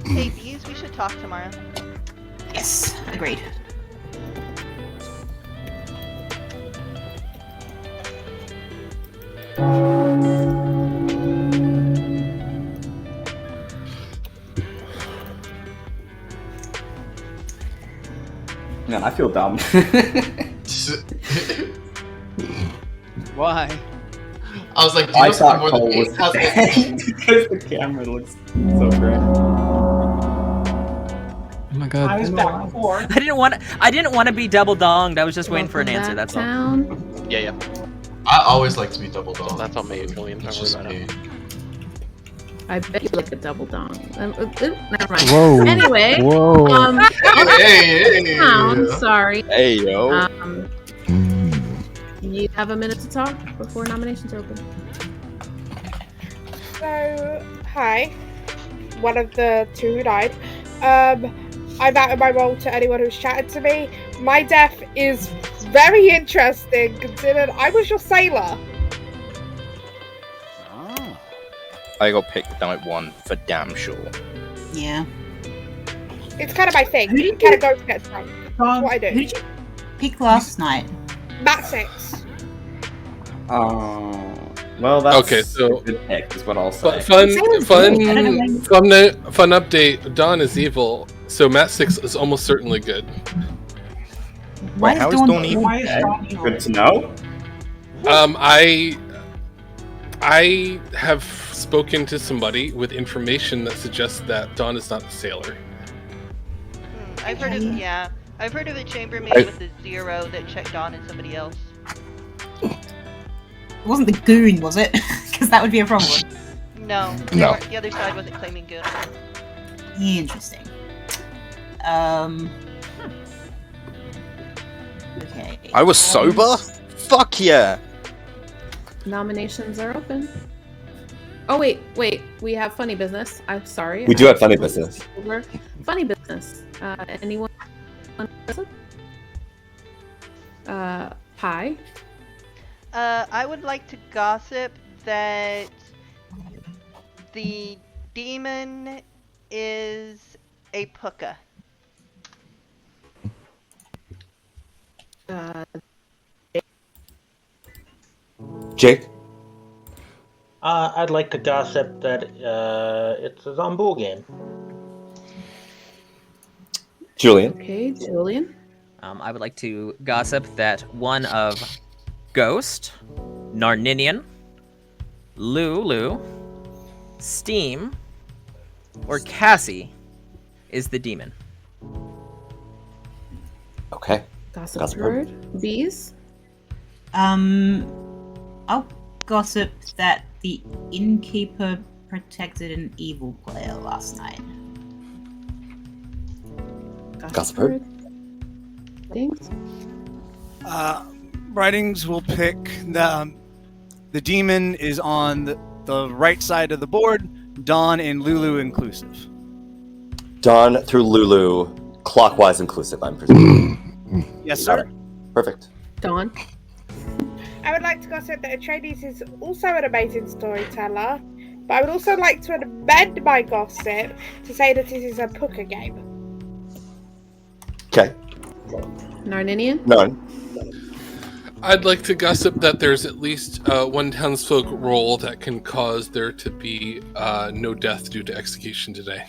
Hey, Bees, we should talk tomorrow. Yes, agreed. Man, I feel dumb. Why? I was like, do you I have thought more than Cole 8? was because the camera looks so great. Oh my god. I was back before. I didn't want to be double donged. I was just waiting for an answer. That's all. Yeah. I always like to be double dong. That's on me, William. It's just me. I bet you like a double dong. Never mind. Whoa. Anyway. Whoa. Hey. Sorry. Hey, yo. You have a minute to talk before nominations open. So, hi. One of the two who died. I'm out of my role to anyone who's chatted to me. My death is very interesting, considering I was your sailor. I got picked night 1 for damn sure. Yeah. It's kind of my thing. It kind of goes to get drunk. That's what I do. Who did you pick last night? Matt 6. Oh, well, that's Okay, so- a good pick, is what I'll say. Fun update. Dawn is evil, so Matt 6 is almost certainly good. Why is Dawn even dead? Dawn evil? Good to know. I have spoken to somebody with information that suggests that Dawn is not the sailor. I've heard of I've heard of a chambermaid with a 0 that checked Dawn and somebody else. It wasn't the goon, was it? Because that would be a problem. No, No. The other side wasn't claiming goon. Interesting. Okay. I was sober? Fuck yeah! Nominations are open. Oh wait, we have funny business. I'm sorry. We do have funny business. Funny business. Anyone? Pie. I would like to gossip that the demon is a puka. Jake? I'd like to gossip that it's a Zombool game. Julian? Okay, Julian. I would like to gossip that one of Ghost, Narninian, Lulu, Steam, or Cassie is the demon. Okay. Gossip heard. Bees. I'll gossip that the innkeeper protected an evil player last night. Gossip heard. Things. Writings will pick the demon is on the right side of the board, Dawn and Lulu inclusive. Dawn through Lulu, clockwise inclusive, I'm presuming. Yes, sir. Perfect. Dawn. I would like to gossip that Atreides is also an amazing storyteller, but I would also like to amend my gossip to say that it is a poker game. Okay. Narninian. None. I'd like to gossip that there's at least one townsfolk role that can cause there to be no death due to execution today.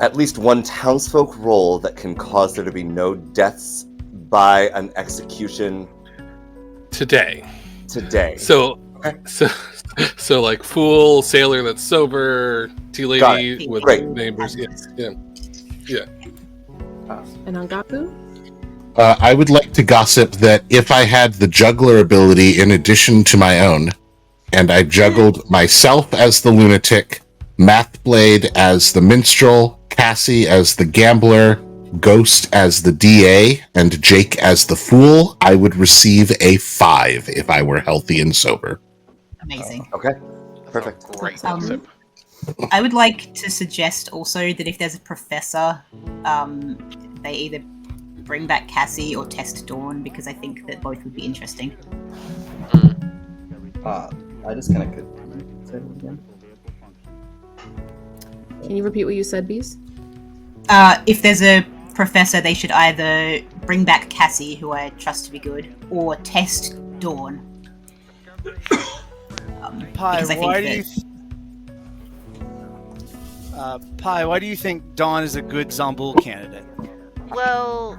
At least one townsfolk roll that can cause there to be no deaths by an execution today. So like fool, sailor that's sober, tea lady with Great. neighbors. Yes. Yeah. And Angapu. I would like to gossip that if I had the juggler ability in addition to my own, and I juggled myself as the lunatic, Mathblade as the minstrel, Cassie as the gambler, Ghost as the DA, and Jake as the fool, I would receive a 5 if I were healthy and sober. Amazing. Okay. Perfect. Great gossip. I would like to suggest also that if there's a professor, they either bring back Cassie or test Dawn, because I think that both would be interesting. I just kind of could say that again. Can you repeat what you said, Bees? If there's a professor, they should either bring back Cassie, who I trust to be good, or test Dawn. Pie, because I think Pie, why do you think Dawn is a good Zombool candidate? Well,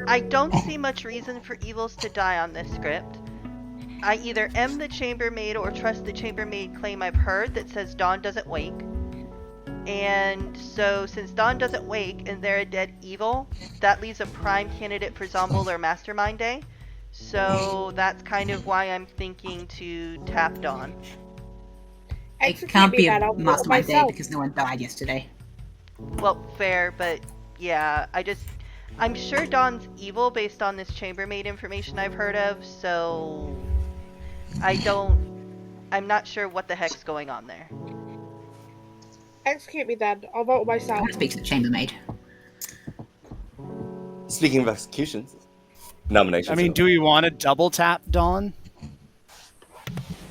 I don't see much reason for evils to die on this script. I either am the chambermaid or trust the chambermaid claim I've heard that says Dawn doesn't wake. And so, since Dawn doesn't wake and they're a dead evil, that leaves a prime candidate for Zombool or Mastermind Day. So that's kind of why I'm thinking to tap Dawn. It can't be a Mastermind Day because no one died yesterday. Well, fair, but yeah, I'm sure Dawn's evil based on this chambermaid information I've heard of, so I'm not sure what the heck's going on there. Execute me then. I'll vote myself. I want to speak to the chambermaid. Speaking of executions, nominations. I mean, do we want to double tap Dawn?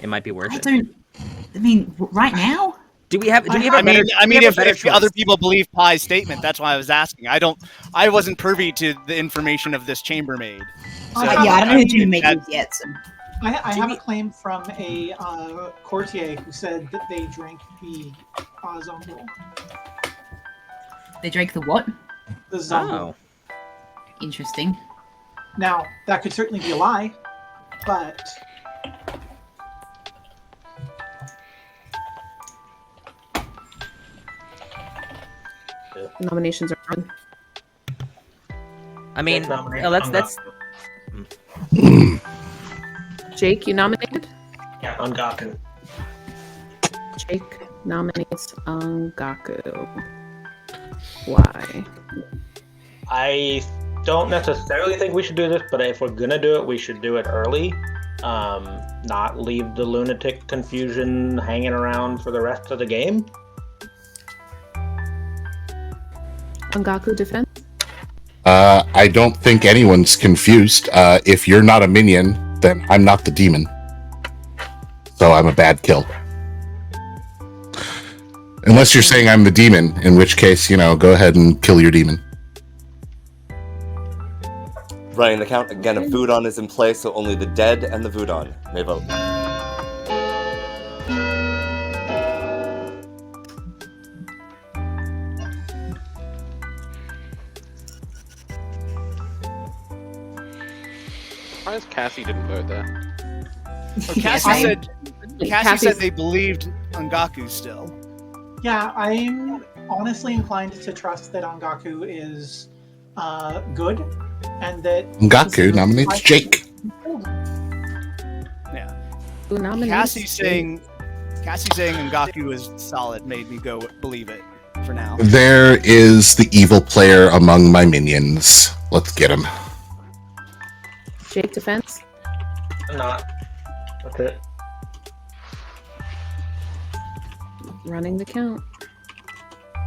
It might be worth it. I mean, right now? Do we have? If other people believe Pie's statement, that's why I was asking. I wasn't privy to the information of this chambermaid. So, I don't know who chambermaid is yet. So. I have a claim from a courtier who said that they drank the Zombool. They drank the what? The Zombool. Interesting. Now, that could certainly be a lie, but... Nominations are on. I mean, that's. Jake, you nominated? Yeah, Angaku. Jake nominates Angaku. Why? I don't necessarily think we should do this, but if we're gonna do it, we should do it early. Not leave the lunatic confusion hanging around for the rest of the game. Angaku defense? I don't think anyone's confused. If you're not a minion, then I'm not the demon. So I'm a bad kill. Unless you're saying I'm the demon, in which case, go ahead and kill your demon. Running the count again. A Voodon is in play, so only the dead and the Voodon may vote. Surprised Cassie didn't vote there. Well, Cassie said they believed Angaku still. Yeah, I'm honestly inclined to trust that Angaku is good, and that Angaku nominates Jake. Yeah. Who nominates Cassie saying Angaku is solid made me go believe it for now. There is the evil player among my minions. Let's get him. Jake defense? I'm not. That's it. Running the count.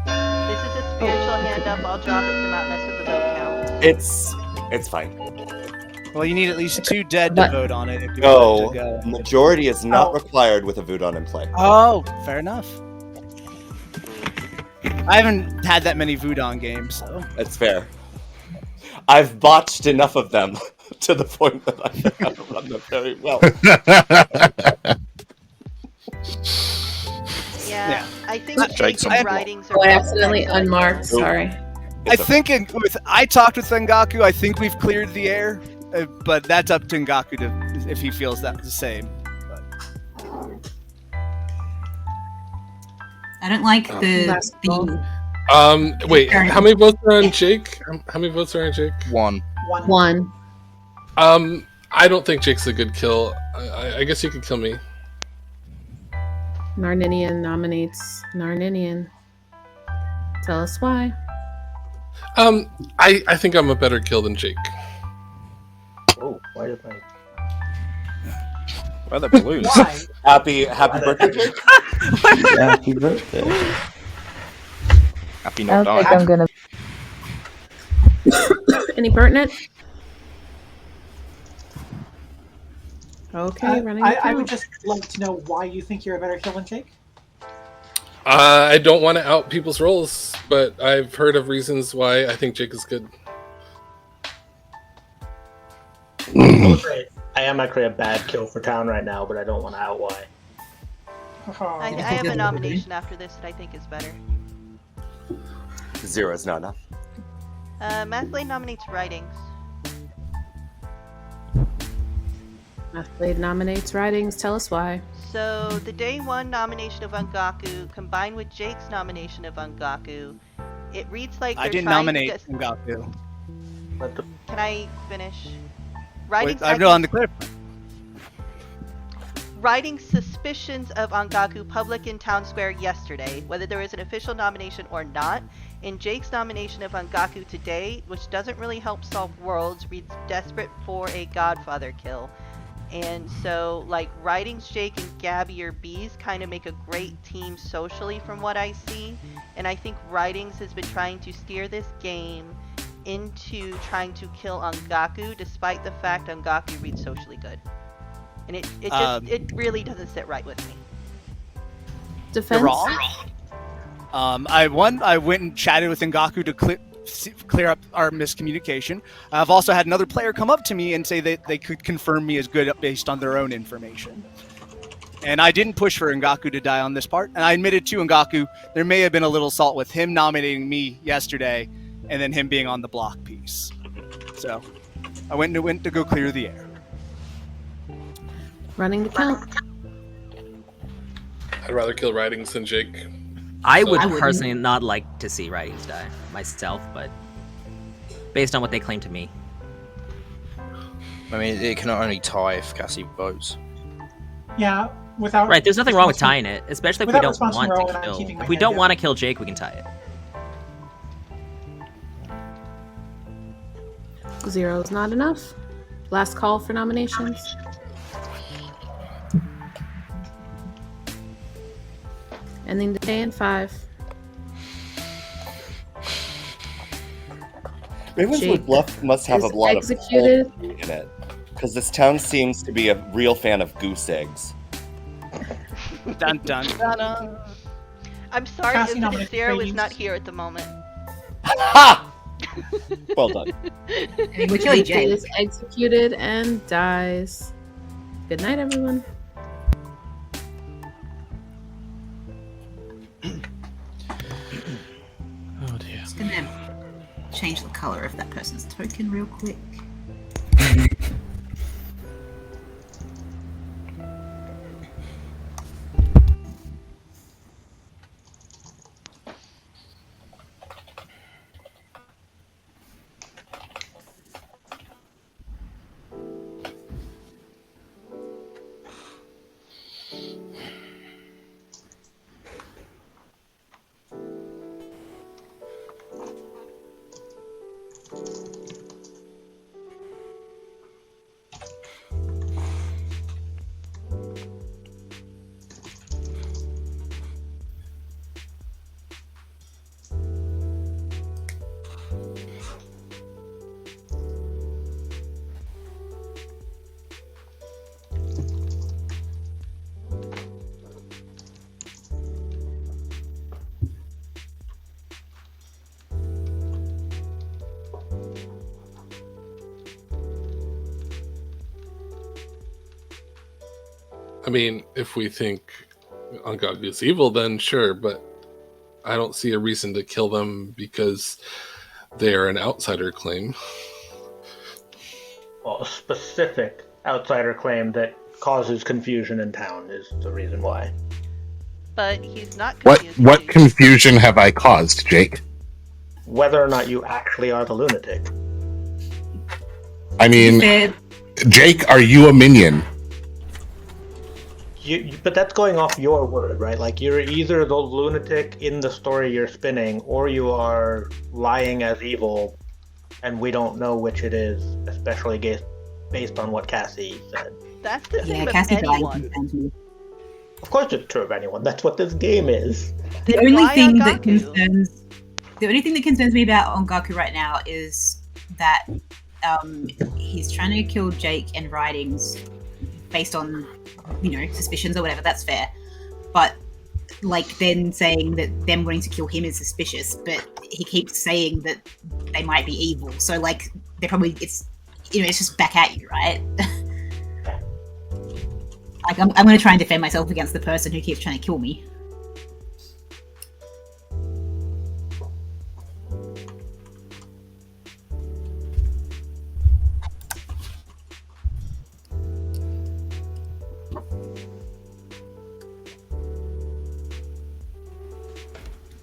This is a spiritual hand up. I'll drop it to not mess with the vote count. It's fine. Well, you need at least 2 dead to vote on it. If you No, want to go. majority is not required with a Voodon in play. Oh, fair enough. I haven't had that many Voodon games, so It's fair. I've botched enough of them to the point that I know how to run them very well. Yeah, I think Jake's Jake's writings are. Oh, I accidentally unmarked. Sorry. I think I talked with Angaku. I think we've cleared the air, but that's up to Angaku to if he feels that the same. I don't like the Wait, how many votes are on Jake? How many votes are on Jake? One. I don't think Jake's a good kill. I guess you could kill me. Narninian nominates Narninian. Tell us why. I think I'm a better kill than Jake. Oh, why did I? Why the blues? Happy birthday, Jake. Happy birthday. Happy I not don't think dying. I'm gonna. Any pertinent? Okay, running the I count. would just like to know why you think you're a better kill than Jake. I don't want to out people's roles, but I've heard of reasons why I think Jake is good. I am actually a bad kill for town right now, but I don't want to out why. I have a nomination after this that I think is better. 0 is not enough. Mathlane nominates writings. Mathlade nominates writings. Tell us why. So the day 1 nomination of Angaku combined with Jake's nomination of Angaku, it reads like I they're didn't trying nominate to... Angaku. Can I finish? Writing, I'm on the clip. Writing suspicions of Angaku public in Town Square yesterday, whether there is an official nomination or not. In Jake's nomination of Angaku today, which doesn't really help solve worlds, reads desperate for a Godfather kill. And so, like, Writings, Jake, and Gabby or Bees kind of make a great team socially from what I see. And I think Writings has been trying to steer this game into trying to kill Angaku, despite the fact Angaku reads socially good. And it really doesn't sit right with me. Defense? You're wrong. I went and chatted with Angaku to clear up our miscommunication. I've also had another player come up to me and say that they could confirm me as good based on their own information. And I didn't push for Angaku to die on this part. And I admitted to Angaku there may have been a little salt with him nominating me yesterday and then him being on the block piece. So I went to go clear the air. Running the count. I'd rather kill Writings than Jake. I So- would I wouldn't. personally not like to see Writings die myself, but based on what they claim to me. I mean, it can only tie if Cassie votes. Yeah, without Right, there's nothing wrong with responsing- tying it, especially if we without don't responding want Rowan, to I'm kill. keeping my If we head don't down. want to kill Jake, we can tie it. 0 is not enough. Last call for nominations. Ending the day in 5. Ravenswood Jake Bluff must have a is lot executed. of poultry in it, because this town seems to be a real fan of goose eggs. Dun dun dun dun. I'm sorry, Cassie nominated Zero is Hades. not here at the moment. Ha! Well done. We're killing Jake Jake. is executed and dies. Good night, everyone. Oh dear. Just gonna change the color of that person's token real quick. I mean, if we think Ongaku is evil, then sure, but I don't see a reason to kill them because they are an outsider claim. Well, a specific outsider claim that causes confusion in town is the reason why. But he's not What confused. what confusion have I caused, Jake? Whether or not you actually are the lunatic. I mean, Jake, are you a minion? But that's going off your word, right? Like, you're either the lunatic in the story you're spinning, or you are lying as evil, and we don't know which it is, especially based on what Cassie said. That's the same Yeah, of Cassie dying anyone. concerns me. Of course it's true of anyone. That's what this game is. The only Why thing that Ongaku? concerns me about Ongaku right now is that he's trying to kill Jake and Writings based on, suspicions or whatever. That's fair, but like then saying that them wanting to kill him is suspicious, but he keeps saying that they might be evil. So like they're probably it's just back at you, right? Like I'm going to try and defend myself against the person who keeps trying to kill me.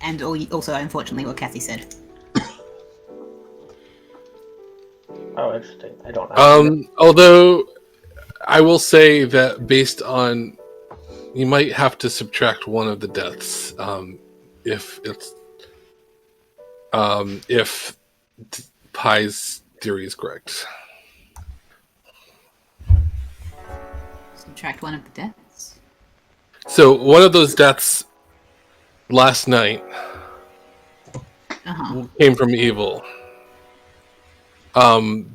And also, unfortunately, what Kathy said. Oh, interesting. I don't know. Although I will say that based on, you might have to subtract one of the deaths if it's if Pai's theory is correct. Subtract one of the deaths. So one of those deaths last night came from evil,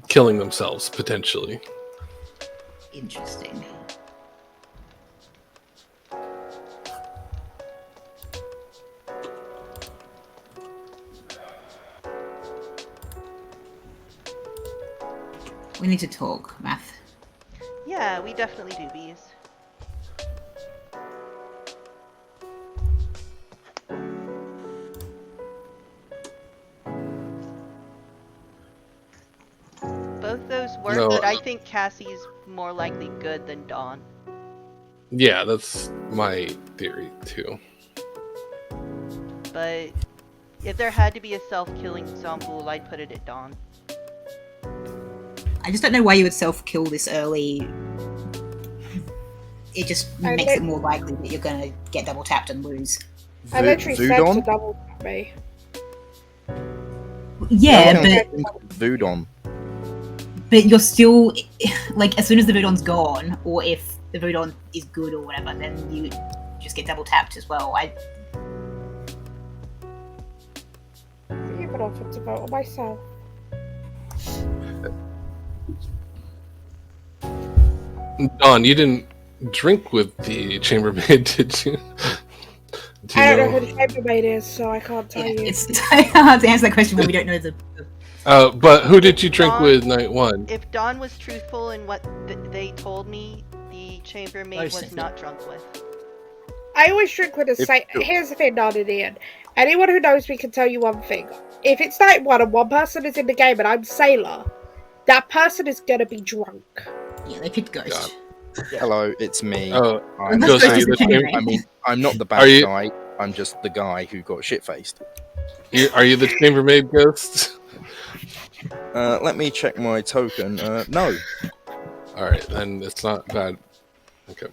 killing themselves potentially. Interesting. We need to talk, Math. Yeah, we definitely do, Bees. work, No, but I think Cassie's more likely good than Dawn. yeah, that's my theory too. But if there had to be a self-killing Zomboul, I'd put it at Dawn. I just don't know why you would self-kill this early. It just makes it more likely that you're gonna get double tapped and lose. I literally said to double tap me. Yeah, Voodon. but you're still like, as soon as the Voodon's gone, or if the Voodon is good or whatever, then you just get double tapped as well. You would offer to vote on myself. Dawn, you didn't drink with the chambermaid, did you? I don't know who the chambermaid is, so I can't tell you. It's hard to answer that question when we don't know the. But who did you drink with night one? If Dawn was truthful in what they told me, the chambermaid was not drunk with. I always drink with a saint. Here's the thing, Nod and Ian. Anyone who knows me can tell you one thing. If it's night one and one person is in the game and I'm Sailor, that person is gonna be drunk. Yeah, they picked Ghost. Hello, it's me. Oh, I'm Ghost, are you the chambermaid? I mean, I'm not the bad guy. I'm just the guy who got shit-faced. Are you the chambermaid, Ghost? Let me check my token. No. Alright, then it's not bad. Okay.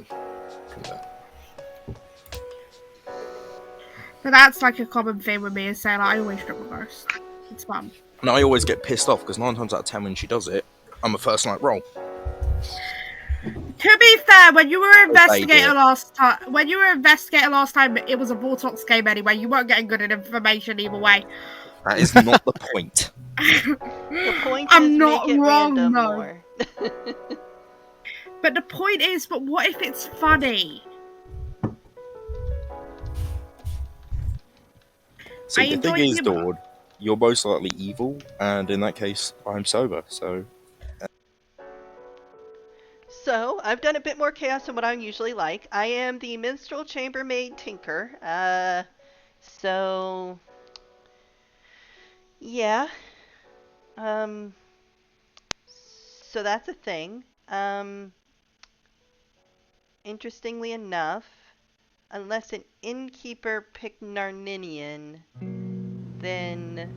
But that's like a common thing with me as Sailor. I always drink with Ghost. It's fun. And I always get pissed off because 9 times out of 10 when she does it, I'm a first night roll. To be fair, when you were investigator last time, it was a Vortox game anyway. You weren't getting good information either way. That is not the point. The point I'm is not make it wrong, random no. more. But the point is, but what if it's funny? See, the thing is, Dord, you're most likely evil, and in that case, I'm sober, so... So, I've done a bit more chaos than what I'm usually like. I am the Minstrel Chambermaid Tinker. So... Yeah. So that's a thing. Interestingly enough, unless an innkeeper picked Narninian, then...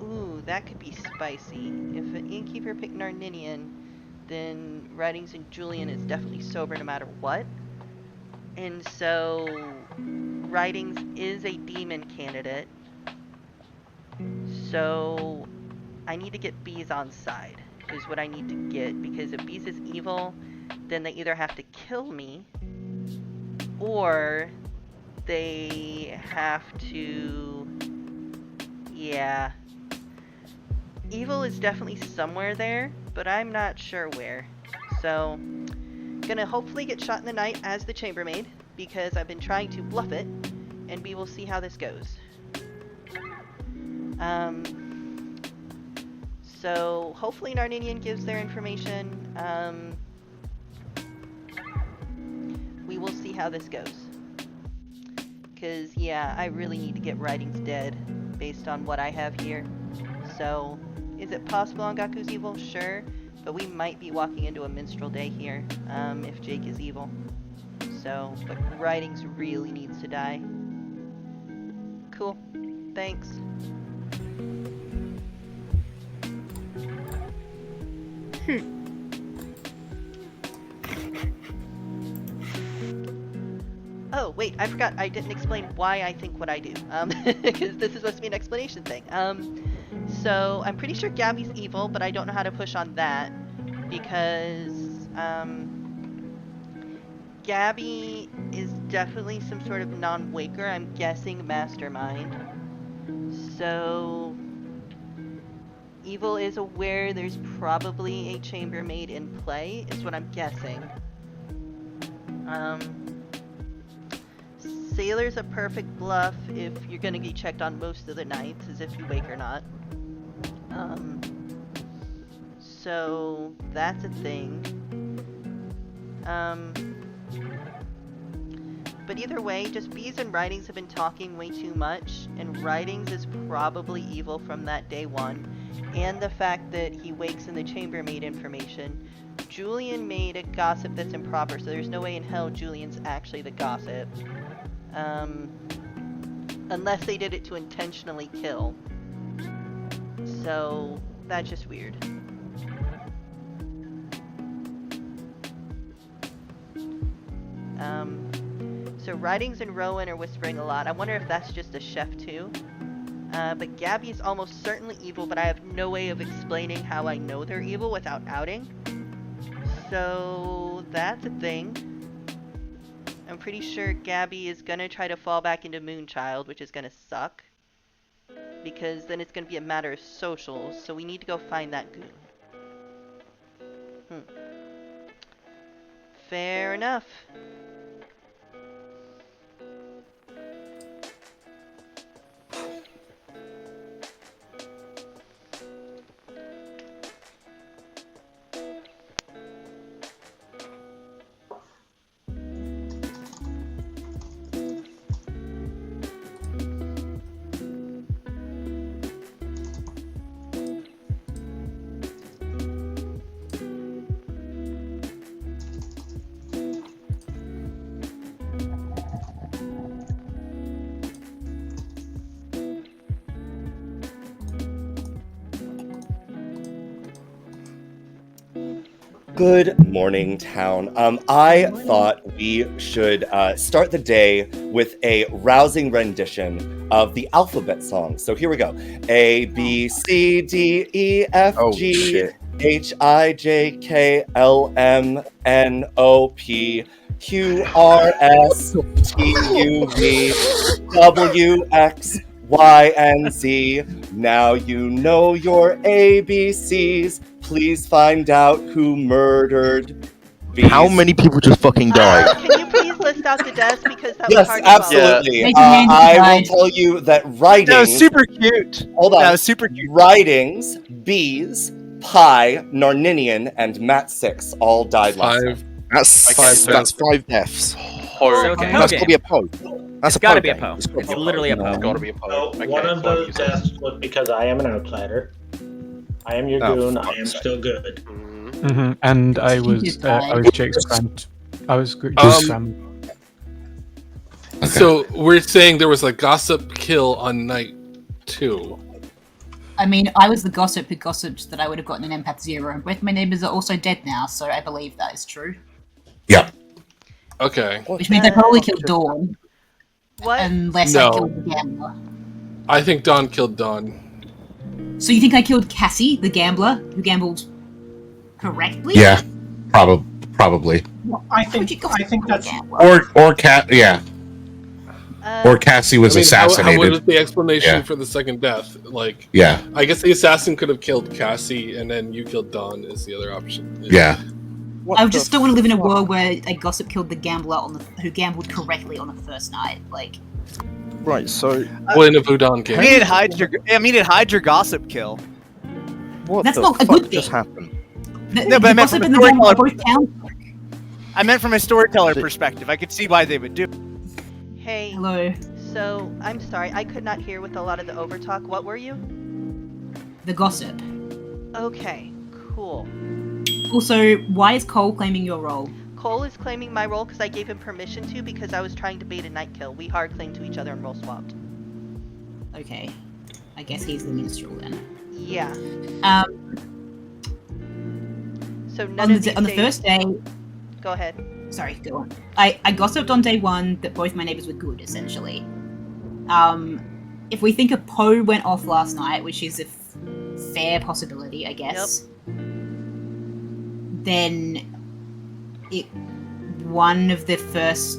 Ooh, that could be spicy. If an innkeeper picked Narninian, then Writings and Julian is definitely sober no matter what. And so, Writings is a demon candidate. So, I need to get Bees on side, is what I need to get. Because if Bees is evil, then they either have to kill me, or they have to... Yeah. Evil is definitely somewhere there, but I'm not sure where. So, gonna hopefully get shot in the night as the chambermaid, because I've been trying to bluff it, and we will see how this goes. So, hopefully Narninian gives their information. We will see how this goes. Because, yeah, I really need to get Writings dead, based on what I have here. So, is it possible Angaku's evil? Sure. But we might be walking into a minstrel day here, if Jake is evil. So, but Writings really needs to die. Cool. Thanks. Oh, wait, I forgot. I didn't explain why I think what I do. Because this is supposed to be an explanation thing. So, I'm pretty sure Gabby's evil, but I don't know how to push on that. Because, Gabby is definitely some sort of non-waker. I'm guessing mastermind. So, evil is aware there's probably a chambermaid in play, is what I'm guessing. Sailor's a perfect bluff if you're gonna be checked on most of the nights, as if you wake or not. So that's a thing. But either way, just Bees and Writings have been talking way too much, and Writings is probably evil from that day one. and the fact that he wakes in the chambermaid information, Julian made a gossip that's improper, so there's no way in hell Julian's actually the gossip. Unless they did it to intentionally kill. So, that's just weird. So Ridings and Rowan are whispering a lot. I wonder if that's just a chef too. But Gabby is almost certainly evil, but I have no way of explaining how I know they're evil without outing. So that's a thing. I'm pretty sure Gabby is gonna try to fall back into Moonchild, which is gonna suck. Because then it's gonna be a matter of socials, so we need to go find that goon. Fair enough. Good morning, town. I thought we should start the day with a rousing rendition of the alphabet song. So here we go. A, B, C, D, E, F, G, H, I, J, K, L, M, N, O, P, Q, R, S, T, U, V, W, X, Y, and Z. Now you know your ABCs. Please find out who murdered bees. How many people just fucking died? Can you please list out the deaths because that was Yes, hard to follow. absolutely. I will tell you that Ridings. That was super cute. Hold on. That was super cute. Ridings, Bees, Pi, Narninian, and Matt 6 all died last night. That's 5 deaths. Okay. That's gotta be a Poe. That's It's gotta be a Poe. It's literally a Poe. It's gotta be a Poe. So one of those deaths was because I am an outsider. I am your goon. I am still good. And I was Jake's friend. I was Jake's friend. So we're saying there was a gossip kill on night 2. I mean, I was the gossip who gossiped that I would have gotten an empath 0, and both my neighbors are also dead now, so I believe that is true. Yeah. Okay. Which means I probably killed Dawn. What? Unless I killed the gambler. I think Dawn killed Dawn. So you think I killed Cassie, the gambler, who gambled correctly? Yeah, probably. Well, I think that's Or Cat. Yeah. Or Cassie was assassinated. What was the explanation Yeah. for the second death? Like, Yeah. I guess the assassin could have killed Cassie, and then you killed Dawn is the other option. Yeah. I just don't want to live in a world where a gossip killed the gambler who gambled correctly on the first night. Like, Right, so well, in a Voodoo game. I mean, it hides your gossip kill. What That's the not a fuck good thing. just happened? No, but I meant gossip from a and the gambler storyteller. both count. I meant from a storyteller perspective. I could see why they would do. Hey. Hello. So, I'm sorry, I could not hear with a lot of the overtalk. What were you? The gossip. Okay, cool. Also, why is Cole claiming your role? Cole is claiming my role because I gave him permission to because I was trying to bait a night kill. We hard claimed to each other and roll swapped. Okay. I guess he's the minstrel then. Yeah. So none on of these the days... first day. Go ahead. Sorry, go on. I gossiped on day 1 that both my neighbors were good, essentially. If we think a Poe went off last night, which is a fair possibility, I guess, then one of the first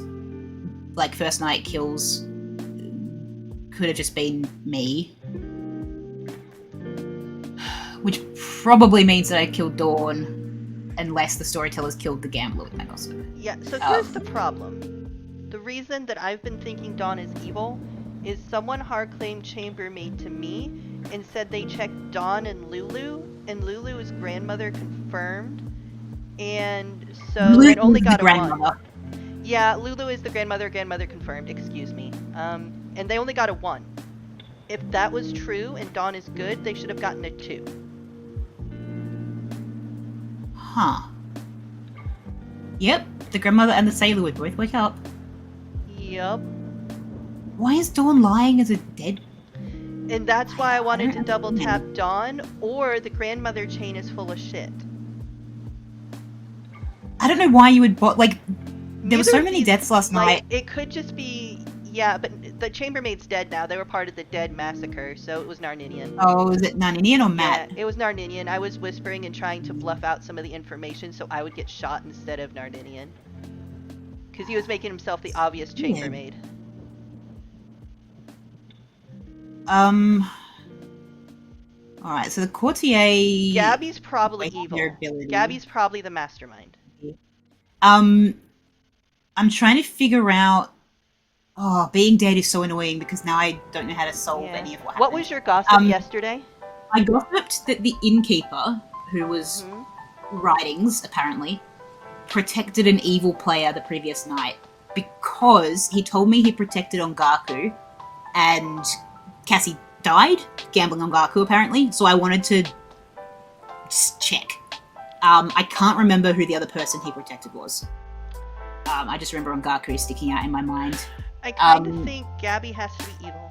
night kills could have just been me. Which probably means that I killed Dawn, unless the storytellers killed the gambler with my gossip. Yeah, so here's the problem. The reason that I've been thinking Dawn is evil is someone hard claimed chambermaid to me and said they checked Dawn and Lulu is grandmother confirmed, and so it only got a 1. Yeah, Lulu is the grandmother confirmed, excuse me. And they only got a 1. if that was true and Dawn is good, they should have gotten a 2. Huh. Yep, the grandmother and the sailor would both wake up. Yup. Why is Dawn lying as a dead? And that's why I wanted to double tap Dawn, or the grandmother chain is full of shit. I don't know why you would there were so many deaths last night. It could just be, yeah, but the chambermaid's dead now. They were part of the dead massacre, so it was Narninian. Oh, was it Narninian or Matt? Yeah, it was Narninian. I was whispering and trying to bluff out some of the information so I would get shot instead of Narninian. Because he was making himself the obvious chambermaid. Alright, so the courtier... Gabby's probably evil. Gabby's probably the mastermind. I'm trying to figure out... Oh, being dead is so annoying because now I don't know how to solve any of what happened. What was your gossip yesterday? I gossiped that the innkeeper, who was Writings, apparently, protected an evil player the previous night because he told me he protected Ongaku and Cassie died gambling on Gaku, apparently, so I wanted to just check. I can't remember who the other person he protected was. I just remember Ongaku sticking out in my mind. I kind of think Gabby has to be evil.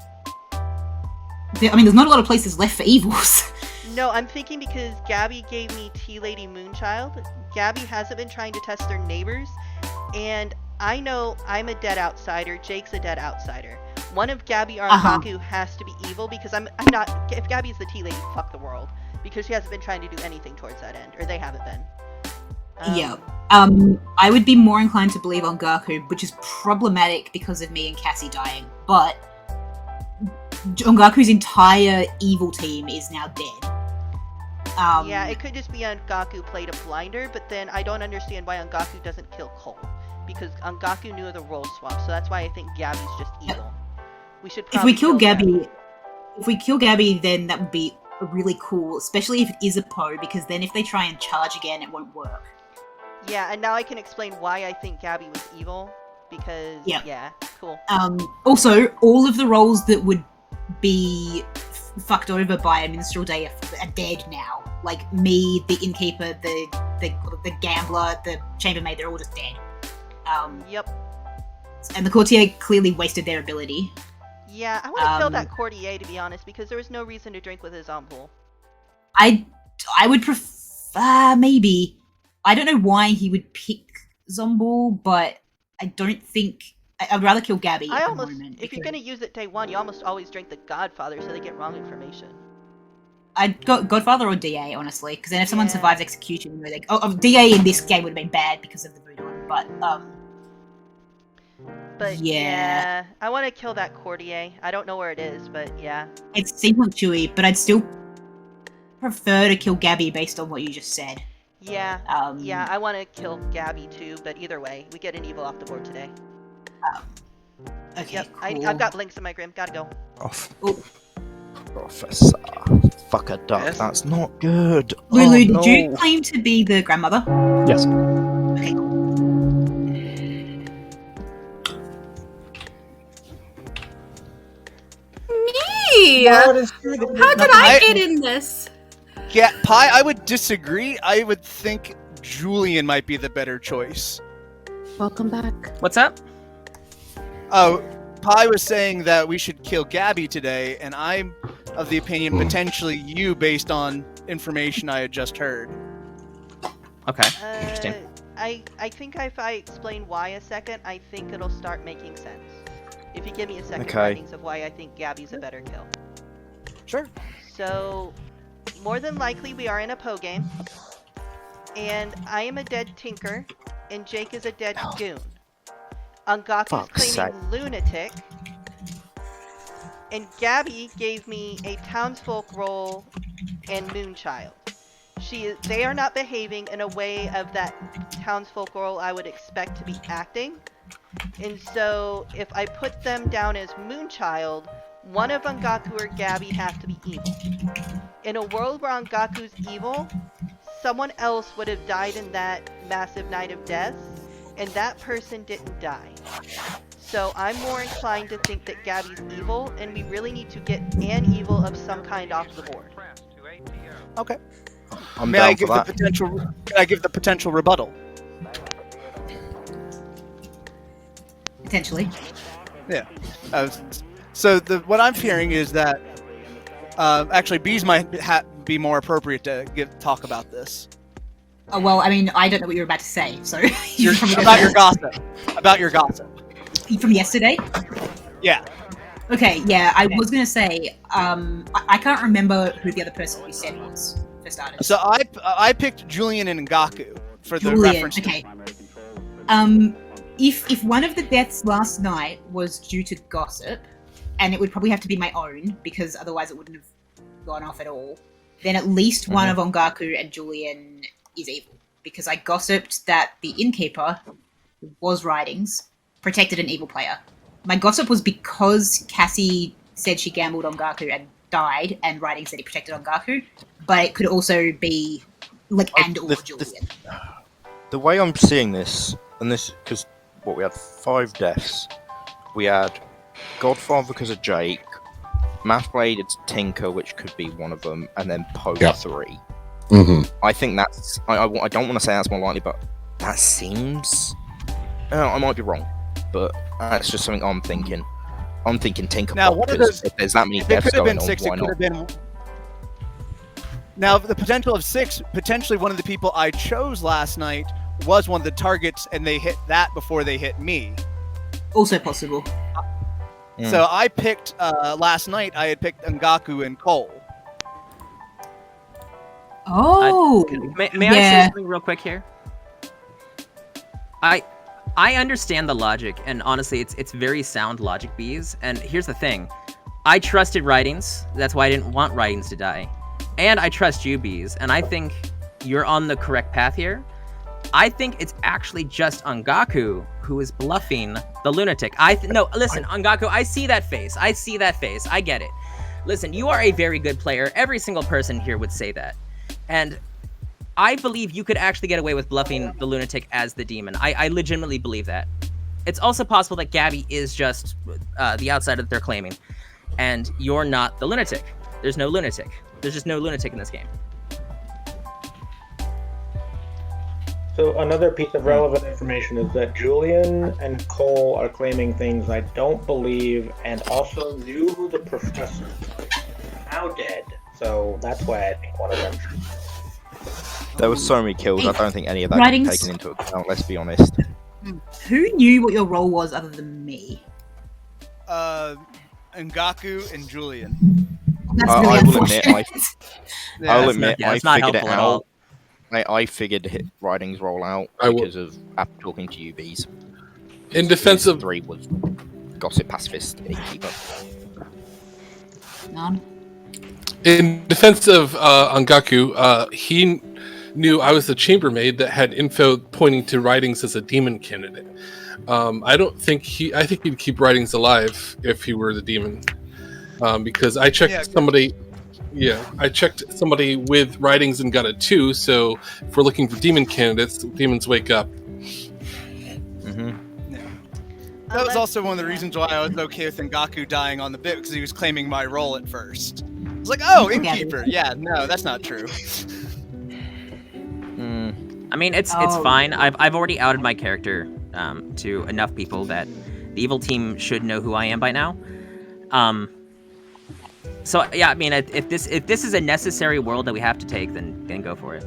I mean, there's not a lot of places left for evils. No, I'm thinking because Gabby gave me Tea Lady Moonchild. Gabby hasn't been trying to test their neighbors, and I know I'm a dead outsider, Jake's a dead outsider. One of Gabby or Ongaku has to be evil because I'm not. If Gabby's the tea lady, fuck the world, because she hasn't been trying to do anything towards that end, or they haven't been. Yeah. I would be more inclined to believe Ongaku, which is problematic because of me and Cassie dying. But Ongaku's entire evil team is now dead. Yeah, it could just be Ongaku played a blinder, but then I don't understand why Ongaku doesn't kill Cole, because Ongaku knew of the Roleswap, so that's why I think Gabby's just evil. We should. If we kill Gabby, then that would be really cool, especially if it is a Poe, because then if they try and charge again, it won't work. Yeah, and now I can explain why I think Gabby was evil, because yeah, cool. Also, all of the roles that would be fucked over by a minstrel day are dead now. Like me, the innkeeper, the gambler, the chambermaid, they're all just dead. Yep. And the courtier clearly wasted their ability. Yeah, I want to kill that courtier, to be honest, because there was no reason to drink with his Zombul. I would prefer, maybe. I don't know why he would pick Zombul, but I don't think... I'd rather kill Gabby at the moment. If you're going to use it day one, you almost always drink the Godfather so they get wrong information. I'd go Godfather or DA, honestly, because then if someone survives execution, they're like... Oh, DA in this game would have been bad because of the voodoo, But yeah, I want to kill that courtier. I don't know where it is, but yeah. It seems like chewy, but I'd still prefer to kill Gabby based on what you just said. Yeah, yeah, I want to kill Gabby too, but either way, we get an evil off the board today. Okay, yep, cool. I've got blinks in my grim. Gotta go. Professor. Fuck a duck. That's not good. Lulu, did you claim to be the grandmother? Yes. Okay, cool. Me? How did I get in this? Yeah, Pi, I would disagree. I would think Julian might be the better choice. Welcome back. What's up? Oh, Pi was saying that we should kill Gabby today, and I'm of the opinion potentially you based on information I had just heard. Okay, interesting. I think if I explain why a second, I think it'll start making sense. If you give me a second findings of why I think Gabby's a better kill. Sure. So, more than likely we are in a Poe game, and I am a dead Tinker, and Jake is a dead Goon. Ongaku's claiming Lunatic, and Gabby gave me a Townsfolk role and Moonchild. They are not behaving in a way of that Townsfolk role I would expect to be acting. And so, if I put them down as Moonchild, one of Ongaku or Gabby have to be evil. In a world where Ongaku's evil, someone else would have died in that massive night of deaths, and that person didn't die. So I'm more inclined to think that Gabby's evil, and we really need to get an evil of some kind off the board. Okay. I'm May down I for give that. the potential? Can I give the potential rebuttal? Potentially. Yeah. So what I'm hearing is that actually bees might be more appropriate to talk about this. Oh well, I mean, I don't know what you're about to say, so About your gossip. About your gossip. From yesterday. Yeah. Okay, yeah, I was gonna say, I can't remember who the other person you said was, for starters. So I picked Julian and Ngaku for the Julian, reference. okay. If one of the deaths last night was due to gossip, and it would probably have to be my own, because otherwise it wouldn't have gone off at all, then at least one of Ngaku and Julian is evil. Because I gossiped that the innkeeper was Writings, protected an evil player. My gossip was because Cassie said she gambled on Ngaku and died, and Writing said he protected on Ngaku, but it could also be Julian. The way I'm seeing this, and this, because we had 5 deaths. We had Godfather because of Jake, Mathblade, it's Tinker, which could be one of them, and then Poe 3. I think that's. I don't want to say that's more likely, but that seems. I might be wrong, but that's just something I'm thinking. I'm thinking Tinker. Now, one of those, if there's that many if deaths it could have going been on, 6, why it could not? have been. Now, the potential of 6, potentially one of the people I chose last night was one of the targets, and they hit that before they hit me. Also possible. So I picked last night. I had picked Ngaku and Cole. Oh, may I say something real quick here? I understand the logic, and honestly, it's very sound logic, Bees. And here's the thing: I trusted Writings. That's why I didn't want Writings to die, and I trust you, Bees. And I think you're on the correct path here. I think it's actually just Ngaku who is bluffing the lunatic. No, listen, Ngaku, I see that face. I get it. Listen, you are a very good player. Every single person here would say that. And I believe you could actually get away with bluffing the lunatic as the demon. I legitimately believe that. It's also possible that Gabby is just the outsider that they're claiming. And you're not the lunatic. There's no lunatic. There's just no lunatic in this game. So another piece of relevant information is that Julian and Cole are claiming things I don't believe, and also knew who the professor was. Now dead. So that's why I think one of them. There were so many kills. I don't think any of that Writings. was taken into account. Let's be honest. Who knew what your role was other than me? Ngaku and Julian. That's really I will admit, Yeah, I'll that's admit, not- yeah, I it's not figured it helpful at out. all. I figured Writings roll out because of after talking to you, Bees. In defense of 3 was gossip pacifist innkeeper. None. In defense of Ngaku, he knew I was the chambermaid that had info pointing to Writings as a demon candidate. I think he'd keep Writings alive if he were the demon, because I checked somebody. Yeah, I checked somebody with Writings and got a 2. So if we're looking for demon candidates, demons wake up. That was also one of the reasons why I was okay with Ngaku dying on the bit, because he was claiming my role at first. I was like, oh, innkeeper. Yeah, no, that's not true. I mean, it's fine. I've already outed my character to enough people that the evil team should know who I am by now. So yeah, I mean, if this is a necessary world that we have to take, then go for it.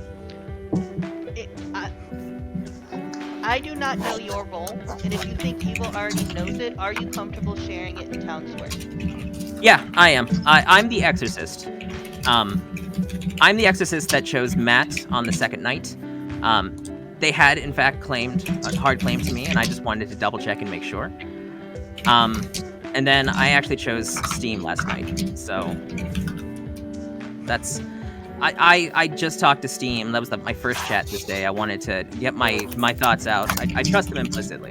I do not know your role, and if you think people already knows it, are you comfortable sharing it in Town Square? Yeah, I am. I'm the exorcist. I'm the exorcist that chose Matt on the second night. They had, in fact, claimed a hard claim to me, and I just wanted to double check and make sure. And then I actually chose Steam last night, so that's. I just talked to Steam. That was my first chat this day. I wanted to get my thoughts out. I trust them implicitly.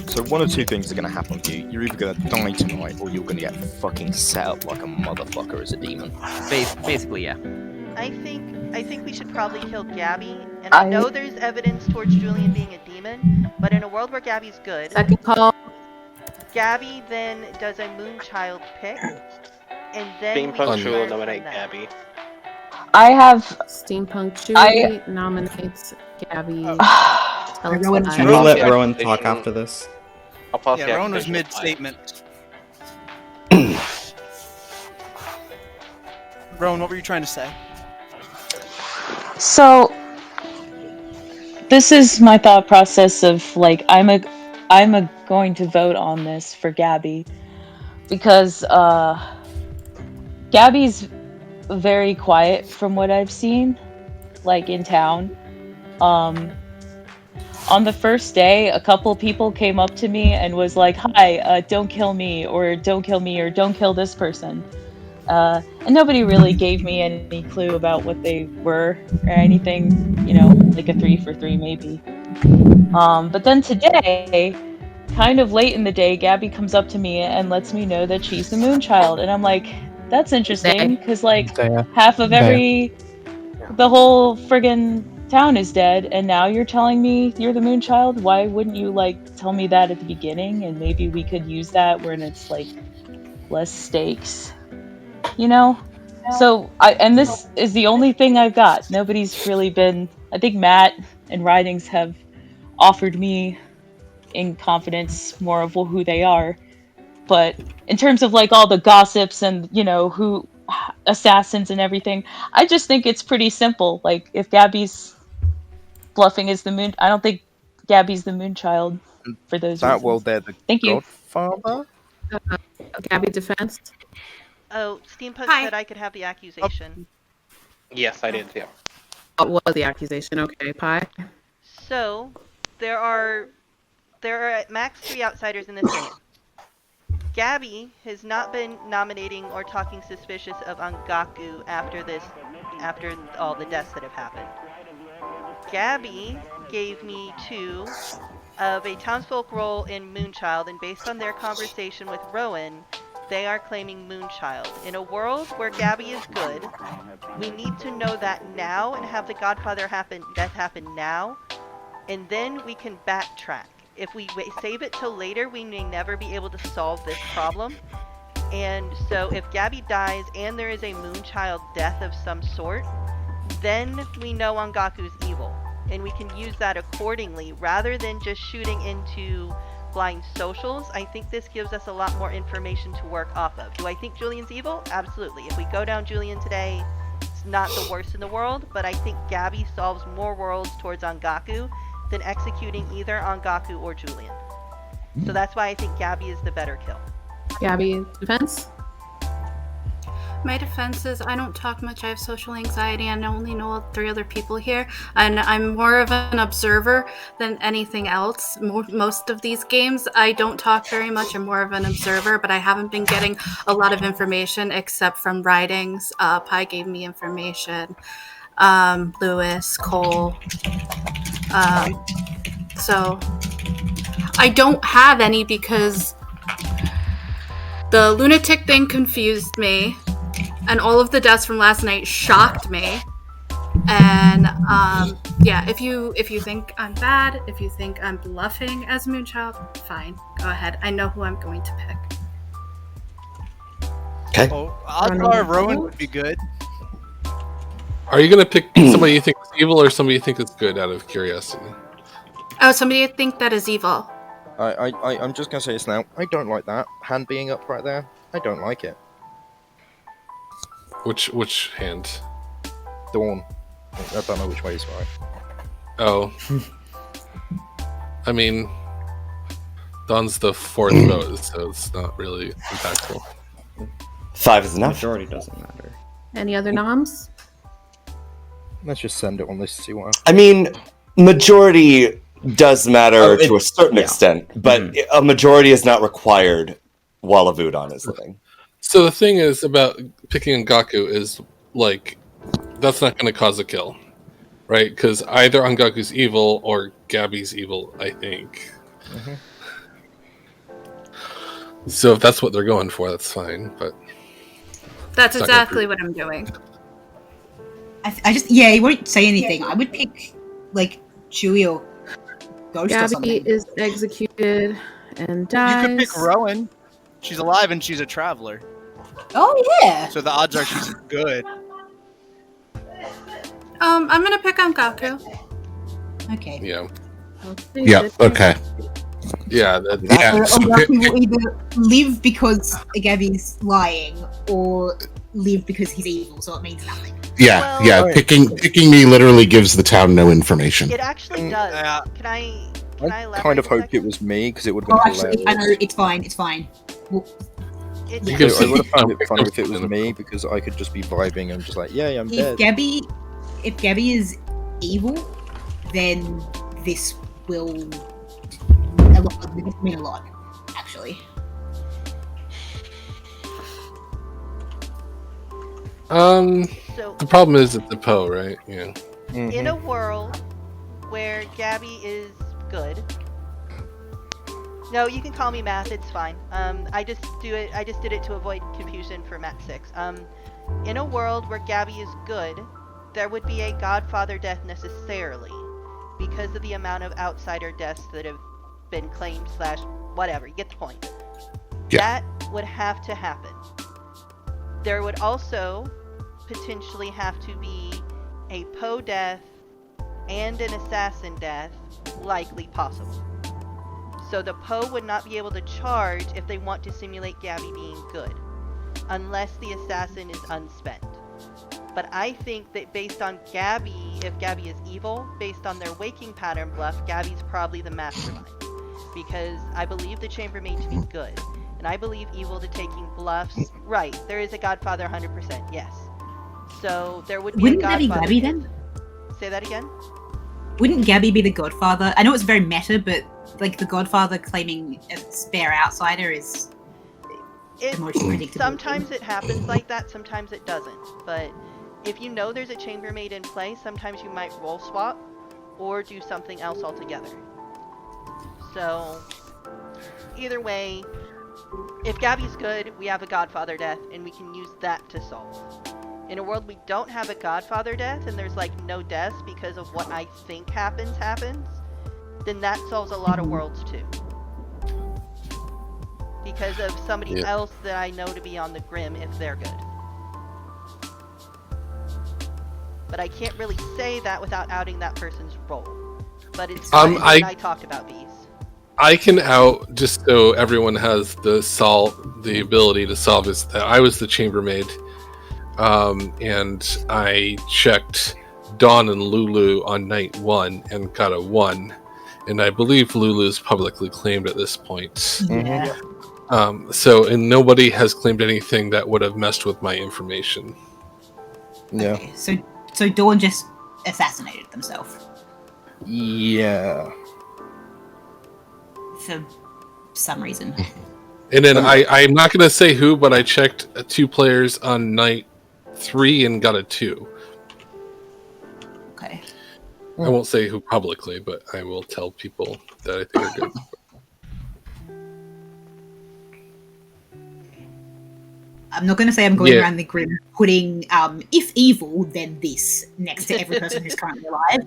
So one of 2 things are going to happen to you. You're either going to die tonight, or you're going to get fucking set up like a motherfucker as a demon. Basically, yeah. I think we should probably kill Gabby, and I know there's evidence towards Julian being a demon, but in a world where Gabby's good, Second call. Gabby then does a Moonchild pick, and then we Steampunk Chew will learn nominate from that. Gabby. I have Steampunk Chewy nominates Gabby. Tell us Rowan, why. can we let Rowan talk after this? I'll pause Yeah, the Rowan was accusation. mid-statement. Rowan, what were you trying to say? So this is my thought process of like I'm going to vote on this for Gabby because Gabby's very quiet from what I've seen, like in town. On the first day, a couple people came up to me and was like, "Hi, don't kill me," or "Don't kill me," or "Don't kill this person." And nobody really gave me any clue about what they were or anything, like a 3 for 3 maybe. But then today, kind of late in the day, Gabby comes up to me and lets me know that she's the Moonchild, and I'm like, that's interesting, because like half of the whole friggin' town is dead, and now you're telling me you're the Moonchild? Why wouldn't you like tell me that at the beginning, and maybe we could use that when it's like less stakes, So this is the only thing I've got. Nobody's really been. I think Matt and Ridings have offered me in confidence more of who they are, but in terms of like all the gossips and who assassins and everything, I just think it's pretty simple. Like if Gabby's bluffing as the moon, I don't think Gabby's the Moonchild for those That reasons. well, they're the Thank you. Godfather. Gabby defense. Oh, Steampunk Hi. said I could have the accusation. Yes, I did. Yeah. What was the accusation? Okay, Pie. So, there are at max 3 outsiders in this game. Gabby has not been nominating or talking suspicious of Angaku after all the deaths that have happened. Gabby gave me 2 of a townsfolk role in Moonchild, and based on their conversation with Rowan, they are claiming Moonchild. In a world where Gabby is good, we need to know that now and have the Godfather death happen now, and then we can backtrack. If we save it till later, we may never be able to solve this problem. And so if Gabby dies and there is a Moonchild death of some sort, then we know Angaku's evil. And we can use that accordingly rather than just shooting into blind socials. I think this gives us a lot more information to work off of. Do I think Julian's evil? Absolutely. If we go down Julian today, it's not the worst in the world, but I think Gabby solves more worlds towards Angaku than executing either Angaku or Julian. So that's why I think Gabby is the better kill. Gabby defense? My defense is I don't talk much. I have social anxiety and I only know 3 other people here. And I'm more of an observer than anything else. Most of these games, I don't talk very much. I'm more of an observer, but I haven't been getting a lot of information except from writings. Pi gave me information. Lewis, Cole. So I don't have any because the lunatic thing confused me. And all of the deaths from last night shocked me. And yeah, if you think I'm bad, if you think I'm bluffing as Moonchild, fine, go ahead. I know who I'm going to pick. Okay. Oh, odds are Rowan would be good. Are you gonna pick somebody you think is evil or somebody you think is good out of curiosity? Oh, somebody think that is evil. I'm just gonna say this now. I don't like that hand being up right there. I don't like it. Which hand? Dawn. I don't know which way is right. Oh. I mean, Dawn's the 4th vote, so it's not really impactful. 5 is enough. Majority doesn't matter. Any other noms? Let's just send it on this to see what happens. I mean, majority does matter to a certain yeah. extent, but a majority is not required while Avudon is living. So the thing is about picking Angaku is, like, that's not going to cause a kill, right? Because either Angaku's evil or Gabby's evil, I think. Mm-hmm. So if that's what they're going for, that's fine, but... That's exactly what I'm doing. He won't say anything. I would pick, like, Chewie or Ghost or something. Gabby is executed, and You could pick dies. Rowan. She's alive and she's a traveler. Oh yeah. So the odds are she's good. I'm gonna pick on Gaku. Okay. Yeah. Yeah. Okay. Yeah. Gaku will either live because Gabby's lying, or live because he's evil, so it means nothing. Yeah. Yeah. Picking me literally gives the town no information. It actually does. Can I elaborate? Kind of hoped it was me because it would have Oh, been actually, hilarious. I know it's fine. It's fine. Well, I would have found it funny if it was me because I could just be vibing and just like, yeah, I'm dead. If Gabby is evil, then this will mean a lot, actually. The problem is it's the Poe, right? Yeah. In a world where Gabby is good. No, you can call me Math. It's fine. I just did it to avoid confusion for Mat 6. In a world where Gabby is good, there would be a Godfather death necessarily, because of the amount of outsider deaths that have been claimed / whatever. You get the point. Yeah. That would have to happen. There would also potentially have to be a Poe death and an assassin death, likely possible. So the Poe would not be able to charge if they want to simulate Gabby being good, unless the assassin is unspent. But I think that based on Gabby, if Gabby is evil, based on their waking pattern bluff, Gabby's probably the mastermind. Because I believe the chambermaid to be good, and I believe evil to taking bluffs. Right, there is a Godfather 100%, yes. So there would be Wouldn't a that be Godfather. Gabby then? Say that again? Wouldn't Gabby be the Godfather? I know it's very meta, but like the Godfather claiming a spare outsider is the most predictable. Sometimes it happens like that, sometimes it doesn't. But if you know there's a chambermaid in play, sometimes you might roll swap or do something else altogether. So either way, if Gabby's good, we have a Godfather death, and we can use that to solve. In a world we don't have a Godfather death, and there's like no deaths because of what I think happens, then that solves a lot of worlds too. Because of somebody else that I know to be on the Grim if they're good. But I can't really say that without outing that person's role. But it's fine when I talked about these. I can out, just so everyone has the ability to solve, is that I was the chambermaid, and I checked Dawn and Lulu on night 1 and got a 1, and I believe Lulu's publicly claimed at this point. Yeah. And nobody has claimed anything that would have messed with my information. Yeah. Okay, so Dawn just assassinated themselves. Yeah. For some reason. And then I'm not going to say who, but I checked 2 players on night 3 and got a 2. Okay. I won't say who publicly, but I will tell people that I think are good. I'm not going to say I'm going around the Grim putting, if evil, then this, next to every person who's currently alive.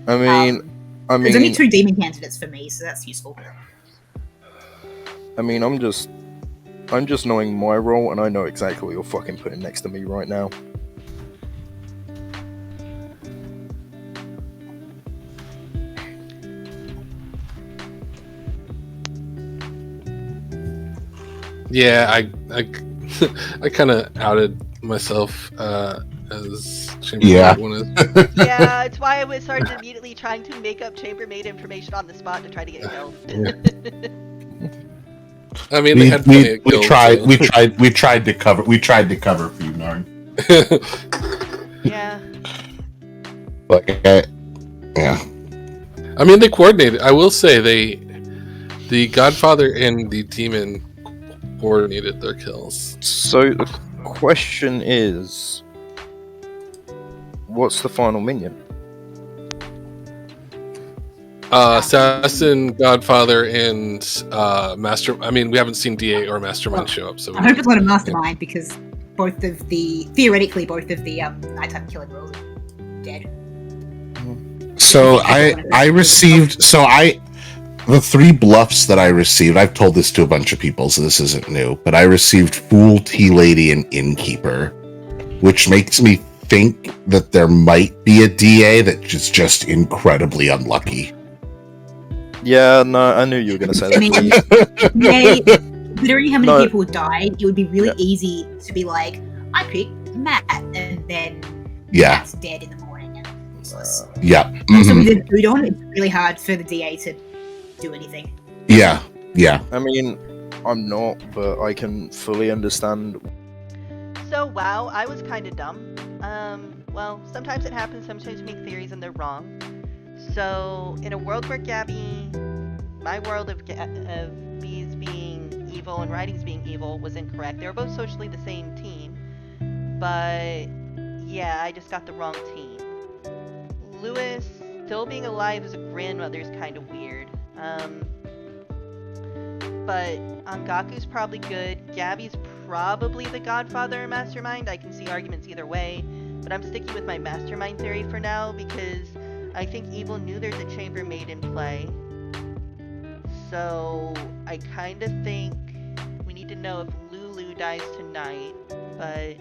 I mean, there's only 2 demon candidates for me, so that's useful. I mean, I'm just knowing my role, and I know exactly what you're fucking putting next to me right now. Yeah, I kind of outed myself as chambermaid one is. Yeah, it's why I started immediately trying to make up chambermaid information on the spot to try to get killed. I mean, we tried to cover for you, Narn. Yeah. But yeah. I mean, they coordinated. I will say the Godfather and the Demon coordinated their kills. So the question is, what's the final minion? Assassin, Godfather, and Master. I mean, we haven't seen DA or Mastermind show up, so I hope it's not a mastermind because theoretically both of the nighttime killing rules are dead. So I the 3 bluffs that I received, I've told this to a bunch of people, so this isn't new, but I received Fool, Tea Lady, and Innkeeper, which makes me think that there might be a DA that is just incredibly unlucky. Yeah, no, I knew you were going to say I mean, that. yeah, considering how many No. people died, it would be really easy to be like, I picked Matt, and then Matt's dead in the morning. And useless. Yeah. So with the food on, it's really hard for the DA to do anything. Yeah. I mean, I'm not, but I can fully understand. So, wow, I was kind of dumb. Well, sometimes it happens, sometimes you make theories and they're wrong. So, in a world where Gabby, my world of bees being evil and writings being evil was incorrect. They were both socially the same team, but yeah, I just got the wrong team. Lewis still being alive as a grandmother is kind of weird. But Angaku's probably good. Gabby's probably the godfather or mastermind. I can see arguments either way, but I'm sticking with my mastermind theory for now because I think Evil knew there's a chambermaid in play. So I kind of think we need to know if Lulu dies tonight, but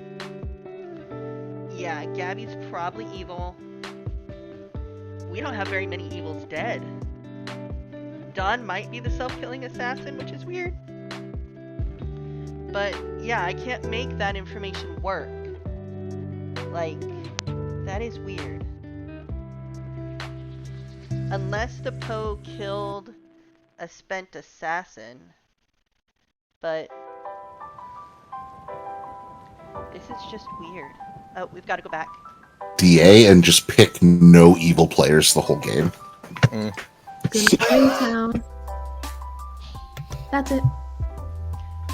yeah, Gabby's probably evil. We don't have very many evils dead. Dawn might be the self-killing assassin, which is weird. But yeah, I can't make that information work. Like, that is weird. Unless the Poe killed a spent assassin. But this is just weird. Oh, we've got to go back. DA and just pick no evil players the whole game. Good town. That's it.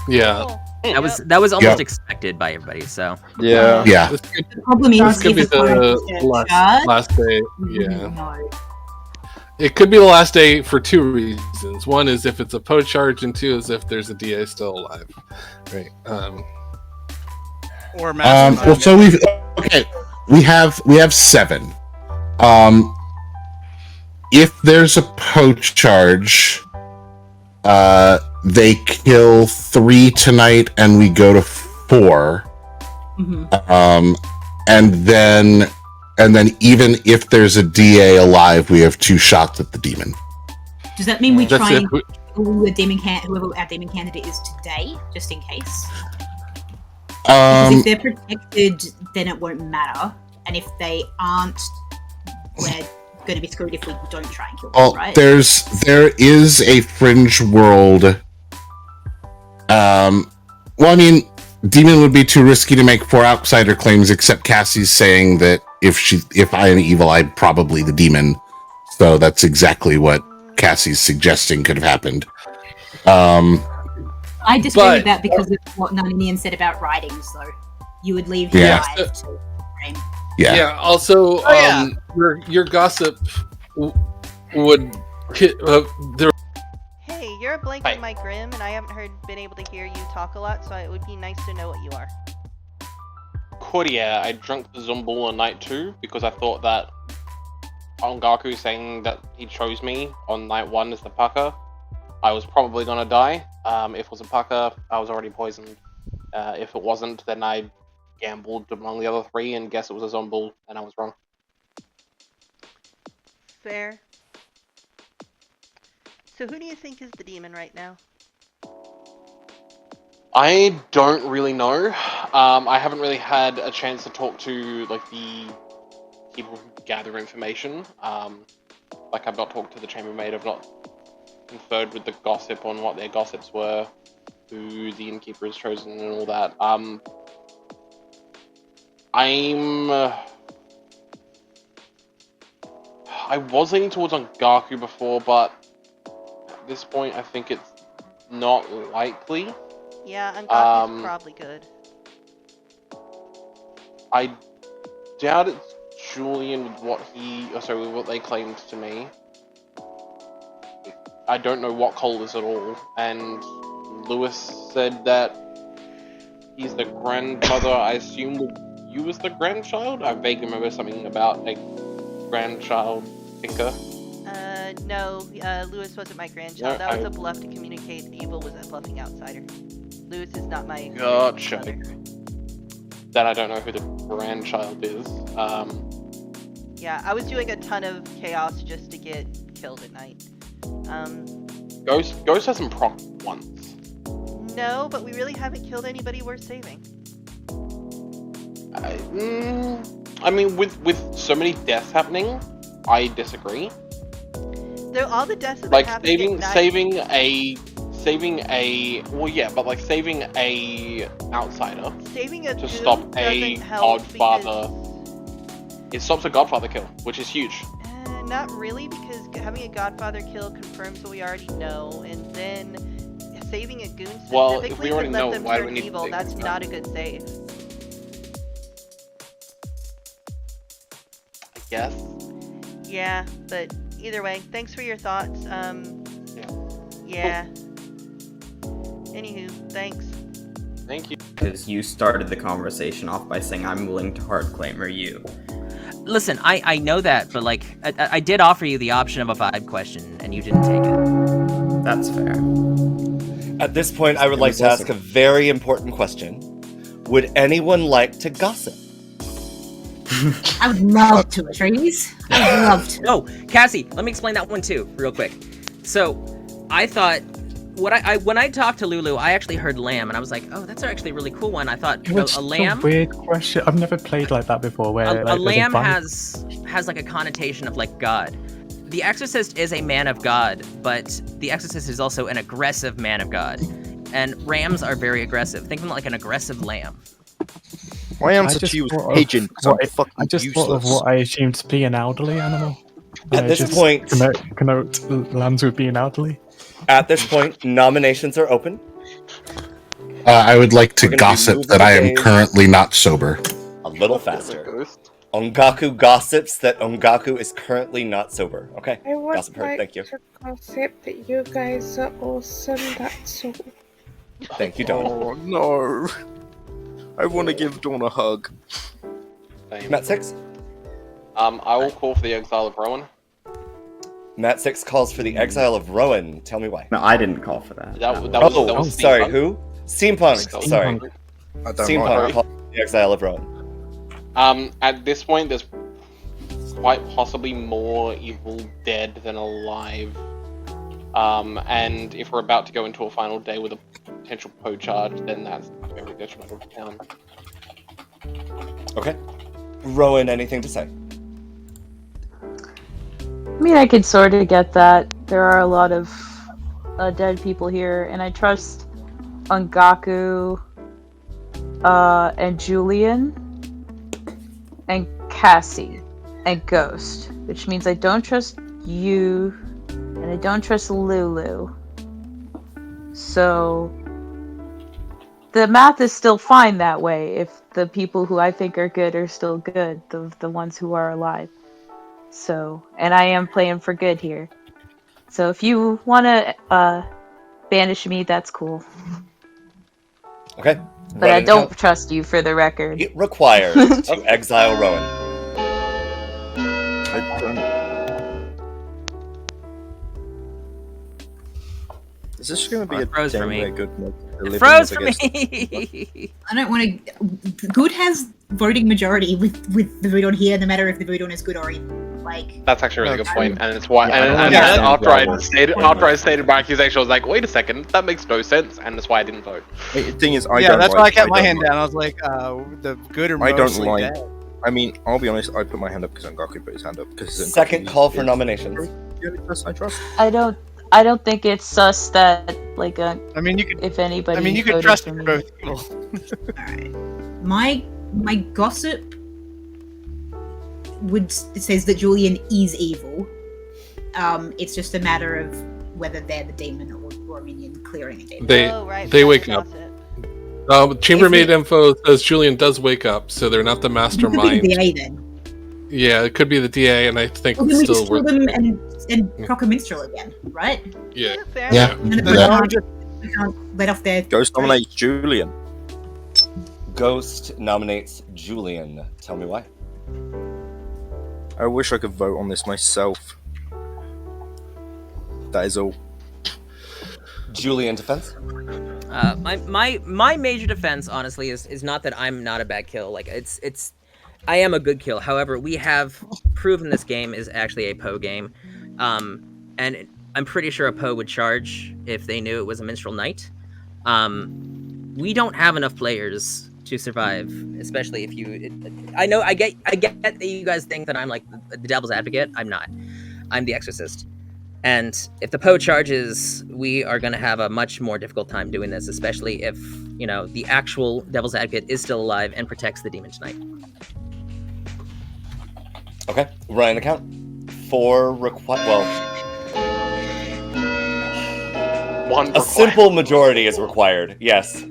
Yeah. That was almost expected by everybody. So Yeah. The problem is, this could be if it's going the to charge, last day. Yeah. no. It could be the last day for 2 reasons. One is if it's a Poe charge, and 2 is if there's a DA still alive. Right. Or Well, so we have 7. If there's a poach charge, they kill 3 tonight, and we go to 4. And then even if there's a DA alive, we have 2 shots at the demon. Does that mean we try and kill whoever our demon candidate is today, just in case? Because if they're protected, then it won't matter. And if they aren't, we're going to be screwed if we don't try and kill them, right? There is a fringe world. Well, I mean, demon would be too risky to make 4 outsider claims, except Cassie's saying that if I am evil, I'm probably the demon. So that's exactly what Cassie's suggesting could have happened. I disagree with that because of what Naninian said about writings, though. You would leave him alive to frame. Yeah. Also, your gossip would hit. Hey, you're a blank in my grim, and I haven't been able to hear you talk a lot, so it would be nice to know what you are. Cordia, I drank the Zumbul on night 2 because I thought that Ongaku saying that he chose me on night 1 as the Pucker, I was probably gonna die. If it was a Pucker, I was already poisoned. If it wasn't, then I gambled among the other 3 and guessed it was a Zumbul, and I was wrong. Fair. So who do you think is the demon right now? I don't really know. I haven't really had a chance to talk to like the people who gather information. Like I've not talked to the chambermaid. I've not conferred with the gossip on what their gossips were, who the innkeeper has chosen, and all that. I was leaning towards Ongaku before, but at this point, I think it's not likely. Yeah, Angaku's probably good. I doubt it's Julian with what they claimed to me. I don't know what Cole is at all, and Lewis said that he's the grandmother. I assume you was the grandchild? I vaguely remember something about a grandchild thinker. No, Lewis wasn't my grandchild. That was a bluff to communicate evil was a bluffing outsider. Lewis is not my Gotcha. grandmother. That I don't know who the grandchild is. Yeah, I was doing a ton of chaos just to get killed at night. Ghost hasn't proc once. No, but we really haven't killed anybody worth saving. I mean, with so many deaths happening, I disagree. Though all the deaths that Like happened at night. saving a outsider Saving a to goon stop a doesn't help godfather. It stops a godfather kill, which is huge. Not really, because having a godfather kill confirms what we already know, and then saving a goon specifically Well, if we already can let know, them why do we turn need to evil. save That's them? not a good save. I guess. Yeah, but either way, thanks for your thoughts. Yeah. Anywho, thanks. Thank you. Because you started the conversation off by saying, I'm willing to hard claim, or you. Listen, I know that, but like, I did offer you the option of a vibe question, and you didn't take it. That's fair. At this point, I would like to ask a very important question. Would anyone like to gossip? I would love to, Atreides. I would love to. Oh, Cassie, let me explain that one too, real quick. So, I thought, when I talked to Lulu, I actually heard lamb, and I was like, oh, that's actually a really cool one. I thought Which a lamb. is a weird question. I've never played like that before. Where A like, lamb vibe. has like a connotation of like God. The Exorcist is a man of God, but the Exorcist is also an aggressive man of God, and rams are very aggressive. Think of them like an aggressive lamb. My answer just to you is thought of pigeon, because I'm what fucking I just useless. thought of what I assumed to be an elderly animal. At this just point- connote lambs with being elderly. At this point, nominations are open. I would like to We're gonna be gossip moving that I the am game currently not sober. a little faster. Ongaku gossips that Ongaku is currently not sober. Okay, I would gossip heard. like Thank you. to gossip that you guys are awesome. That's all. Thank you, Dawn. Oh no! I want to give Dawn a hug. Matt 6? I will call for the exile of Rowan. Matt 6 calls for the exile of Rowan. Tell me why. No, I didn't call for that. That was sorry, Steampunk. who? Steampunk. Sorry. I don't Steampunk mind. calls for the exile of Rowan. At this point, there's quite possibly more evil dead than alive. And if we're about to go into a final day with a potential Poe charge, then that's very detrimental to town. Okay. Rowan, anything to say? I mean, I could sort of get that. There are a lot of dead people here, and I trust Ongaku, and Julian, and Cassie, and Ghost, which means I don't trust you, and I don't trust Lulu. So, the math is still fine that way, if the people who I think are good are still good, the ones who are alive. So, and I am playing for good here. So if you want to banish me, that's cool. Okay. But I don't trust you, for the record. It requires to exile Rowan. I don't. Is this going to be a froze for day me. where good makes a living It froze as for I guess- me! I don't want to. Good has voting majority with the vote on here, no matter if the vote on is good or evil. Like That's actually a really good point, and it's why. Yeah, I don't and understand after why I we're stated pointing after I that. stated my accusation, I was like, wait a second, that makes no sense, and that's why I didn't vote. The thing is, I Yeah, don't that's like, why I kept my don't hand like- down. I was like, the good are I don't mostly like. dead. I mean, I'll be honest. I put my hand up because Angaku put his hand up. Because Second call for nominations. The only person I trust. I don't think it's sus that, like, I mean, you could. if anybody. I mean, you could voted trust for me. both people. my gossip it says that Julian is evil. It's just a matter of whether they're the demon or a minion clearing a demon. They wake up. Chambermaid info says Julian does wake up, so they're not the It mastermind. could be the DA then. Yeah, it could be the DA, and I think Well, then we still just kill worth. them and proc a minstrel again, right? Yeah. Yeah. And if we can't let off their Ghost nominates Julian. Ghost nominates Julian. Tell me why. I wish I could vote on this myself. That is all. Julian, defense? My major defense, honestly, is not that I'm not a bad kill. Like I am a good kill. However, we have proven this game is actually a Poe game, and I'm pretty sure a Poe would charge if they knew it was a Minstrel Knight. We don't have enough players to survive, especially if you. I know I get that you guys think that I'm like the devil's advocate. I'm not. I'm the exorcist. And if the Poe charges, we are going to have a much more difficult time doing this, especially if, the actual Devil's Advocate is still alive and protects the Demon tonight. Okay, Ryan, account. 4 require. Well, a simple majority is required. Yes.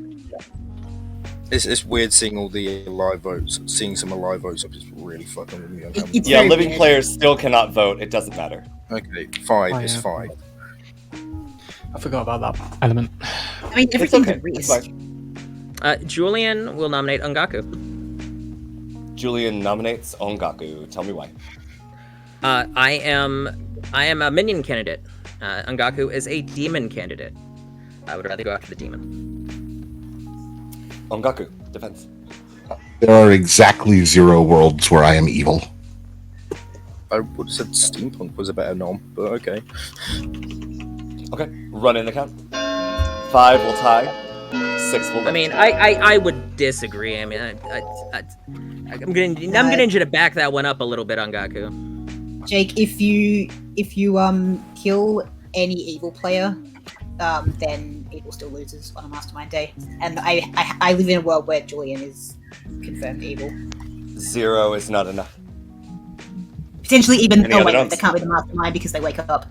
It's weird seeing all the live votes. Seeing some live votes, I'm just really fucking with me. On Yeah, living players still cannot vote. It doesn't matter. Okay, 5 is 5. I forgot about that element. I mean, everything's at risk. Julian will nominate Ongaku. Julian nominates Ongaku. Tell me why. I am a minion candidate. Ongaku is a demon candidate. I would rather go after the demon. Ongaku, defense. There are exactly 0 worlds where I am evil. I would have said steampunk was a better nom, but okay. Okay, run in the count. 5 will tie. 6 will. I mean, I would disagree. I mean, I'm gonna need you to back that one up a little bit, Ongaku. Jake, if you kill any evil player, then evil still loses on a mastermind day. And I live in a world where Julian is confirmed evil. 0 is not enough. Potentially even Any other noms? they can't be the mastermind because they wake up.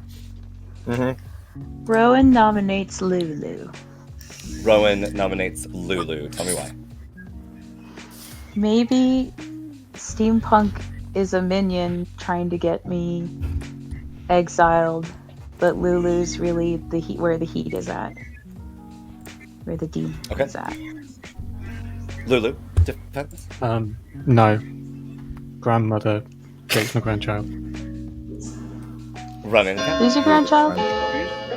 Rowan nominates Lulu. Rowan nominates Lulu. Tell me why. Maybe Steampunk is a minion trying to get me exiled, but Lulu's really the heat where the heat is at. Where the demon is at. Lulu, defense? No. Grandmother, Jake's my grandchild. Run in. Who's your grandchild?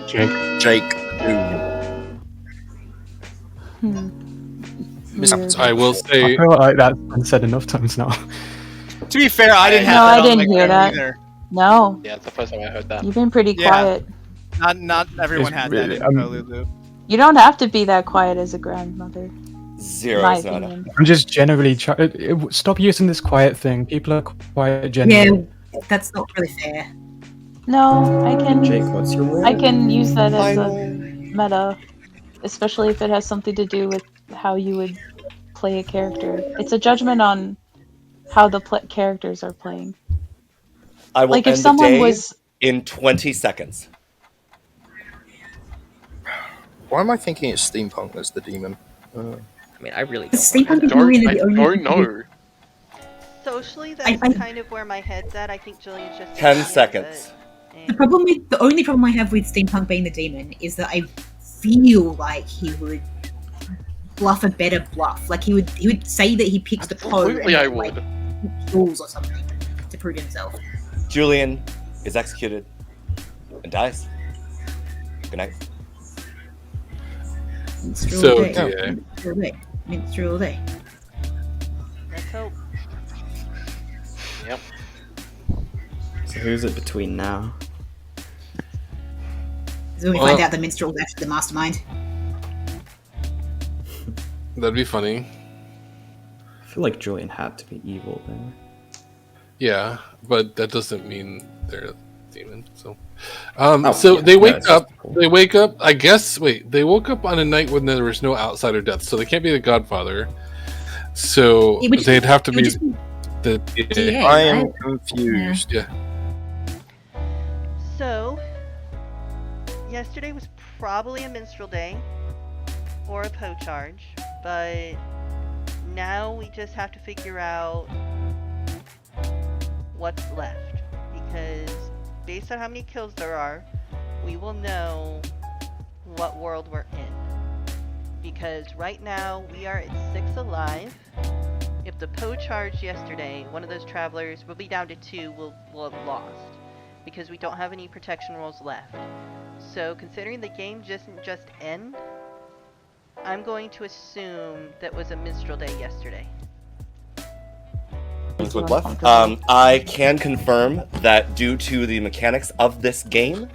Jake. I will say. I feel like that's been said enough times now. To be fair, I didn't have No, that I on didn't my hear camera that. either. No. Yeah, it's the first time I heard that. You've been pretty quiet. Not everyone It's had really- that info, Lulu. You don't have to be that quiet as a grandmother. 0 My is not opinion. enough. I'm just generally stop using this quiet thing. People are quiet generally. Yeah, that's not really fair. No, I can. Jake, what's your role? I can use that as a meta, especially if it has something to do with how you would play a character. It's a judgment on how the characters are playing. I will Like, if end the someone day was- in 20 seconds. Why am I thinking it's steampunk as the demon? I mean, I really Steampunk is don't, really I the only don't know. Socially, that's I- kind of where my head's at. I think Jillian's just 10 saying it, seconds. The only problem I have with Steampunk being the demon is that I feel like he would bluff a better bluff. Like he would say that he picks the Poe and Absolutely, I like would. rules or something to prove himself. Julian is executed and dies. Good night. Minstrel So, all day. yeah. Minstrel all day. Minstrel all day. Let's hope. Yep. So who's it between now? So when we find out the minstrel is actually the mastermind. That'd be funny. I feel like Julian had to be evil there. Yeah, but that doesn't mean they're a demon. So, Oh, so yeah, they yeah, wake it's up. just cool. They wake up. I guess. Wait, they woke up on a night when there was no outsider death, so they can't be the Godfather. So It would just they'd have to it would be just be the. DA, I am right? confused. Yeah. So, yesterday was probably a minstrel day or a Poe charge, but now we just have to figure out what's left, because based on how many kills there are, we will know what world we're in. Because right now we are at 6 alive. If the Poe charged yesterday, one of those travelers will be down to 2, will have lost, because we don't have any protection rolls left. So considering the game just end, I'm going to assume that was a minstrel day yesterday. Would bluff. I can confirm that due to the mechanics of this game,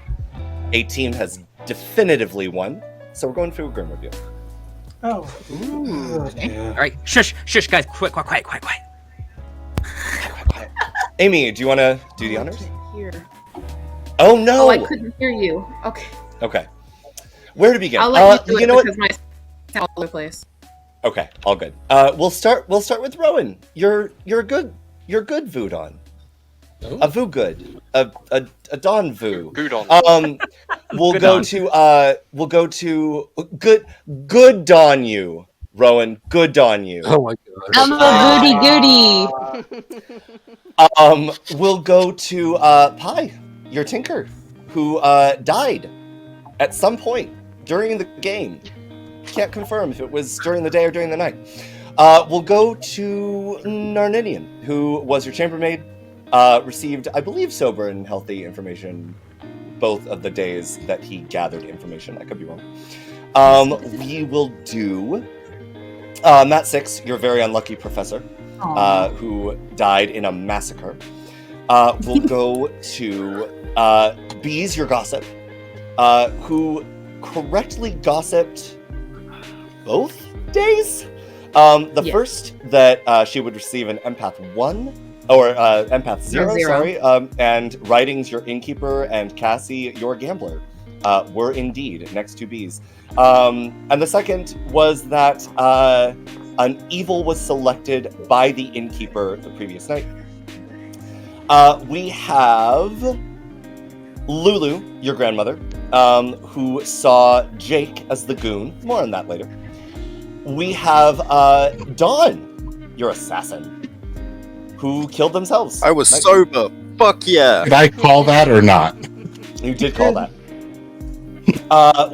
a team has definitively won. So we're going through a grim review. Oh. All right, shush, guys, quiet. Amy, do you want to do the honors? Here. Oh no! Oh, I couldn't hear you. Okay. Okay. Where to begin? I'll let you do it know because my all over the place. Okay, all good. We'll start with Rowan. You're good Voodon. Oh. A Voo good. A Don Voo. Goodon. We'll go to good Don you. Rowan, good on you. Oh my god. I'm a goody. We'll go to Pi, your tinker, who died at some point during the game. Can't confirm if it was during the day or during the night. We'll go to Narninian, who was your chambermaid, received, I believe, sober and healthy information both of the days that he gathered information. I could be wrong. We will do Matt 6, your very unlucky professor, who died in a massacre. We'll go to Bees, your gossip, who correctly gossiped both days. The first that she would receive an empath 1 or empath 0, sorry, and Writings, your innkeeper, and Cassie, your gambler, were indeed next to Bees. And the second was that an evil was selected by the innkeeper the previous night. We have Lulu, your grandmother, who saw Jake as the goon. More on that later. We have Dawn, your assassin, who killed themselves. I was sober. Fuck yeah. Did I call that or not? You did call that.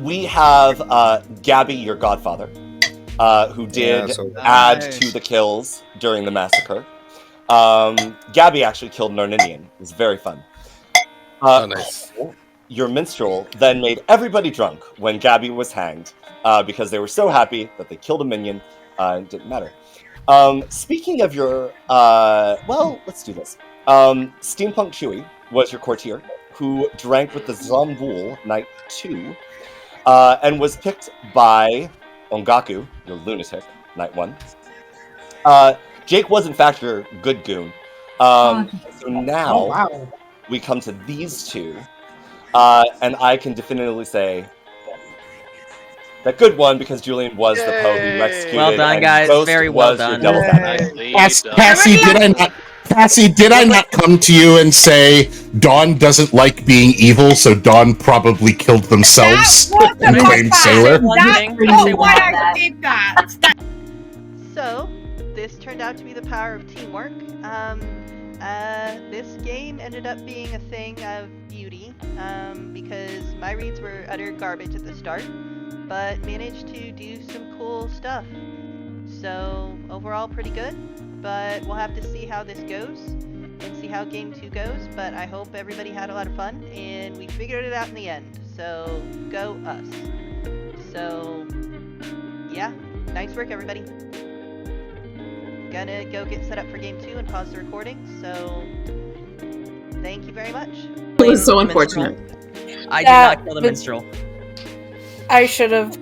We have Gabby, your godfather, who did add to the kills during the massacre. Gabby actually killed Narninian. It was very fun. Nice. Your minstrel then made everybody drunk when Gabby was hanged because they were so happy that they killed a minion. It didn't matter. Speaking of your... well, let's do this. Steampunk Chewy was your courtier, who drank with the Zomboul night 2, and was picked by Ongaku, your lunatic, night 1. Jake was in fact your good goon. So now we come to these two, and I can definitively say that good one because Julian was the Poe who you executed. Well done, and guys. Ghost Very well was your done. devil's advocate. Cassie, did I not come to you and say Dawn doesn't like being evil, so Dawn probably killed themselves and claimed Sailor? I did that. So, this turned out to be the power of teamwork. This game ended up being a thing of beauty, because my reads were utter garbage at the start, but managed to do some cool stuff. So, overall pretty good, but we'll have to see how this goes, and see how Game 2 goes, but I hope everybody had a lot of fun, and we figured it out in the end, so go us. So, yeah, nice work everybody. Gonna go get set up for Game 2 and pause the recording, so thank you very much. It was so unfortunate. I did not kill the minstrel. I should have